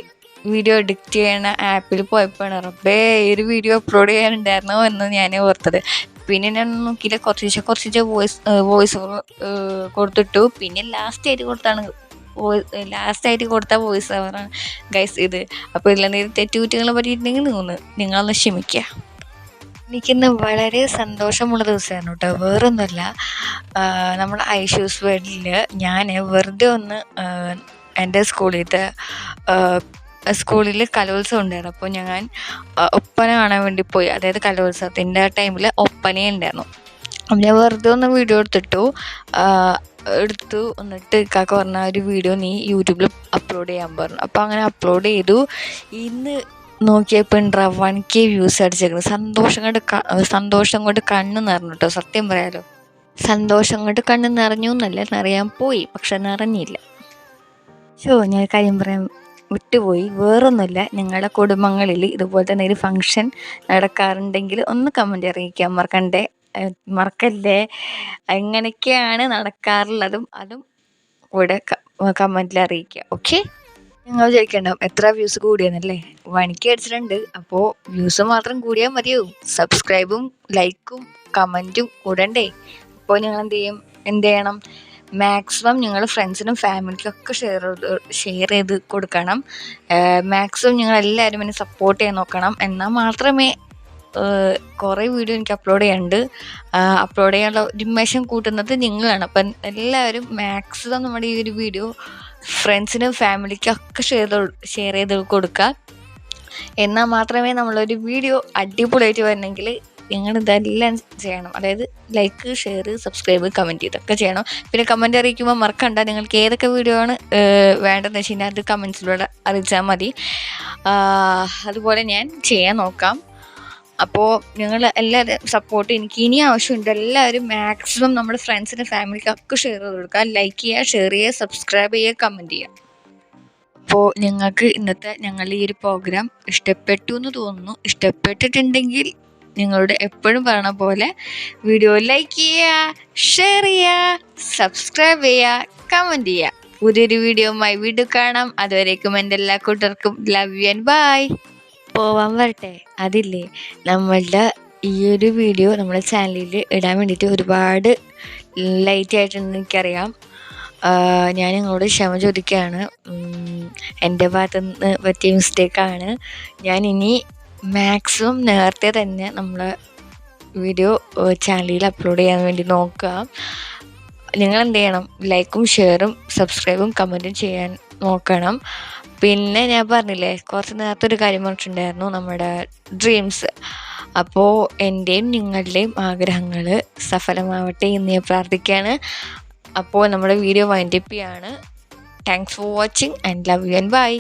വീഡിയോ എഡിറ്റ് ചെയ്യണ ആപ്പിൽ പോയപ്പോഴാണ് റബ്ബേ ഈ ഒരു വീഡിയോ അപ്ലോഡ് ചെയ്യാനുണ്ടായിരുന്നോ എന്ന് ഞാൻ ഓർത്തത്. പിന്നെ ഞാൻ നോക്കിയില്ല, കുറച്ച് വോയിസ് കൊടുത്തിട്ടു. പിന്നെ ലാസ്റ്റായിട്ട് കൊടുത്ത വോയിസ് ഓവറാണ് ഗൈസ് ഇത്. അപ്പോൾ ഇതിലെന്തെങ്കിലും തെറ്റുകുറ്റങ്ങളെ പറ്റിയിട്ടുണ്ടെങ്കിൽ നിങ്ങളൊന്ന് ക്ഷമിക്കുക. എനിക്കിന്ന് വളരെ സന്തോഷമുള്ള ദിവസമായിരുന്നു കേട്ടോ. വേറൊന്നുമല്ല, നമ്മുടെ ഐഷൂസ് വേൾഡിൽ ഞാൻ വെറുതെ ഒന്ന് എൻ്റെ സ്കൂളിൽ കലോത്സവം ഉണ്ടായിരുന്നു. അപ്പോൾ ഞാൻ ഒപ്പന കാണാൻ വേണ്ടി പോയി. അതായത് കലോത്സവത്തിൻ്റെ ടൈമിൽ ഒപ്പന ഉണ്ടായിരുന്നു. അപ്പം ഞാൻ വെറുതെ ഒന്ന് വീഡിയോ എടുത്തു. എന്നിട്ട് ഇക്കാക്ക പറഞ്ഞ ഒരു വീഡിയോ നീ യൂട്യൂബിൽ അപ്ലോഡ് ചെയ്യാൻ പറഞ്ഞു. അപ്പോൾ അങ്ങനെ അപ്ലോഡ് ചെയ്തു. ഇന്ന് നോക്കിയപ്പോൾ 1K വ്യൂസ് അടിച്ചേക്കുന്നത്. സന്തോഷം കൊണ്ട് കണ്ണ് നിറഞ്ഞു കേട്ടോ. സത്യം പറയാലോ, സന്തോഷം കൊണ്ട് കണ്ണ് നിറഞ്ഞു എന്നല്ല, നിറയാൻ പോയി, പക്ഷെ നിറഞ്ഞില്ല. ഞാൻ കാര്യം പറയാൻ വിട്ടുപോയി. വേറൊന്നുമില്ല, നിങ്ങളുടെ കുടുംബങ്ങളിൽ ഇതുപോലെ തന്നെ ഒരു ഫങ്ഷൻ നടക്കാറുണ്ടെങ്കിൽ ഒന്ന് കമൻറ്റ് അറിയിക്കാൻ മറക്കല്ലേ. എങ്ങനെയൊക്കെയാണ് നടക്കാറുള്ളതും അതും കൂടെ കമൻറ്റിൽ അറിയിക്കുക. ഓക്കെ, നിങ്ങൾ വിചാരിക്കണ്ടാവും എത്ര വ്യൂസ് കൂടിയെന്നല്ലേ. 1K അടിച്ചിട്ടുണ്ട്. അപ്പോൾ വ്യൂസ് മാത്രം കൂടിയാൽ മതിയോ? സബ്സ്ക്രൈബും ലൈക്കും കമൻറ്റും കൂടണ്ടേ? അപ്പോൾ നിങ്ങൾ എന്ത് ചെയ്യണം? മാക്സിമം നിങ്ങൾ ഫ്രണ്ട്സിനും ഫാമിലിക്കൊക്കെ ഷെയർ ചെയ്ത് കൊടുക്കണം. മാക്സിമം നിങ്ങളെല്ലാവരും എന്നെ സപ്പോർട്ട് ചെയ്യാൻ നോക്കണം. എന്നാൽ മാത്രമേ കുറേ വീഡിയോ എനിക്ക് അപ്ലോഡ് ചെയ്യാനുള്ള ഉന്മേഷം കൂട്ടുന്നത് നിങ്ങളാണ്. അപ്പം എല്ലാവരും മാക്സിമം നമ്മുടെ ഈ ഒരു വീഡിയോ ഫ്രണ്ട്സിനും ഫാമിലിക്കൊക്കെ ഷെയർ ചെയ്ത് കൊടുക്കുക. എന്നാൽ മാത്രമേ നമ്മളൊരു വീഡിയോ അടിപൊളിയായിട്ട് വരണമെങ്കിൽ നിങ്ങൾ ഇതെല്ലാം ചെയ്യണം. അതായത് ലൈക്ക്, ഷെയർ, സബ്സ്ക്രൈബ്, കമൻറ്റ് ഇതൊക്കെ ചെയ്യണം. പിന്നെ കമൻറ്റ് അറിയിക്കുമ്പോൾ മറക്കണ്ട, നിങ്ങൾക്ക് ഏതൊക്കെ വീഡിയോ ആണ് വേണ്ടതെന്ന് വെച്ച് കഴിഞ്ഞാൽ അത് കമൻസിലൂടെ അറിയിച്ചാൽ മതി. അതുപോലെ ഞാൻ ചെയ്യാൻ നോക്കാം. അപ്പോൾ നിങ്ങൾ എല്ലാവരും സപ്പോർട്ട് എനിക്ക് ഇനി ആവശ്യമുണ്ട്. എല്ലാവരും മാക്സിമം നമ്മുടെ ഫ്രണ്ട്സിനും ഫാമിലിക്കൊക്കെ ഷെയർ ചെയ്ത് കൊടുക്കുക. ലൈക്ക് ചെയ്യുക, ഷെയർ ചെയ്യുക, സബ്സ്ക്രൈബ് ചെയ്യുക, കമൻറ്റ് ചെയ്യുക. അപ്പോൾ നിങ്ങൾക്ക് ഇന്നത്തെ ഞങ്ങളുടെ ഈ ഒരു പ്രോഗ്രാം ഇഷ്ടപ്പെട്ടു എന്ന് തോന്നുന്നു. ഇഷ്ടപ്പെട്ടിട്ടുണ്ടെങ്കിൽ നിങ്ങളോട് എപ്പോഴും പറയണ പോലെ വീഡിയോ ലൈക്ക് ചെയ്യുക, ഷെയർ ചെയ്യുക, സബ്സ്ക്രൈബ് ചെയ്യുക, കമൻറ്റ് ചെയ്യുക. പുതിയൊരു വീഡിയോയുമായി വീണ്ടും കാണാം. അതുവരേക്കും എൻ്റെ എല്ലാ കൂട്ടർക്കും ലവ് യു ആൻഡ് ബൈ. പോവാൻ വരട്ടെ. അതില്ലേ, നമ്മളുടെ ഈ ഒരു വീഡിയോ നമ്മുടെ ചാനലിൽ ഇടാൻ വേണ്ടിയിട്ട് ഒരുപാട് ലൈറ്റ് ആയിട്ടുണ്ടെന്ന് എനിക്കറിയാം. ഞാൻ നിങ്ങളോട് ക്ഷമ ചോദിക്കുകയാണ്. എൻ്റെ ഭാഗത്തു നിന്ന് പറ്റിയ മിസ്റ്റേക്കാണ്. ഞാൻ ഇനി മാക്സിമം നേരത്തെ തന്നെ നമ്മളെ വീഡിയോ ചാനലിൽ അപ്ലോഡ് ചെയ്യാൻ വേണ്ടി നോക്കുക. നിങ്ങൾ എന്ത് ചെയ്യണം? ലൈക്കും ഷെയറും സബ്സ്ക്രൈബും കമൻറ്റും ചെയ്യാൻ നോക്കണം. പിന്നെ ഞാൻ പറഞ്ഞില്ലേ, കുറച്ച് നേരത്തെ ഒരു കാര്യം പറഞ്ഞിട്ടുണ്ടായിരുന്നു, നമ്മുടെ ഡ്രീംസ്. അപ്പോൾ എൻ്റെയും നിങ്ങളുടെയും ആഗ്രഹങ്ങൾ സഫലമാവട്ടെ എന്ന് ഞാൻ പ്രാർത്ഥിക്കുകയാണ്. അപ്പോൾ നമ്മുടെ വീഡിയോ വൈൻഡപ്പ് ചെയ്യാണ്. Thanks for watching and love you and by.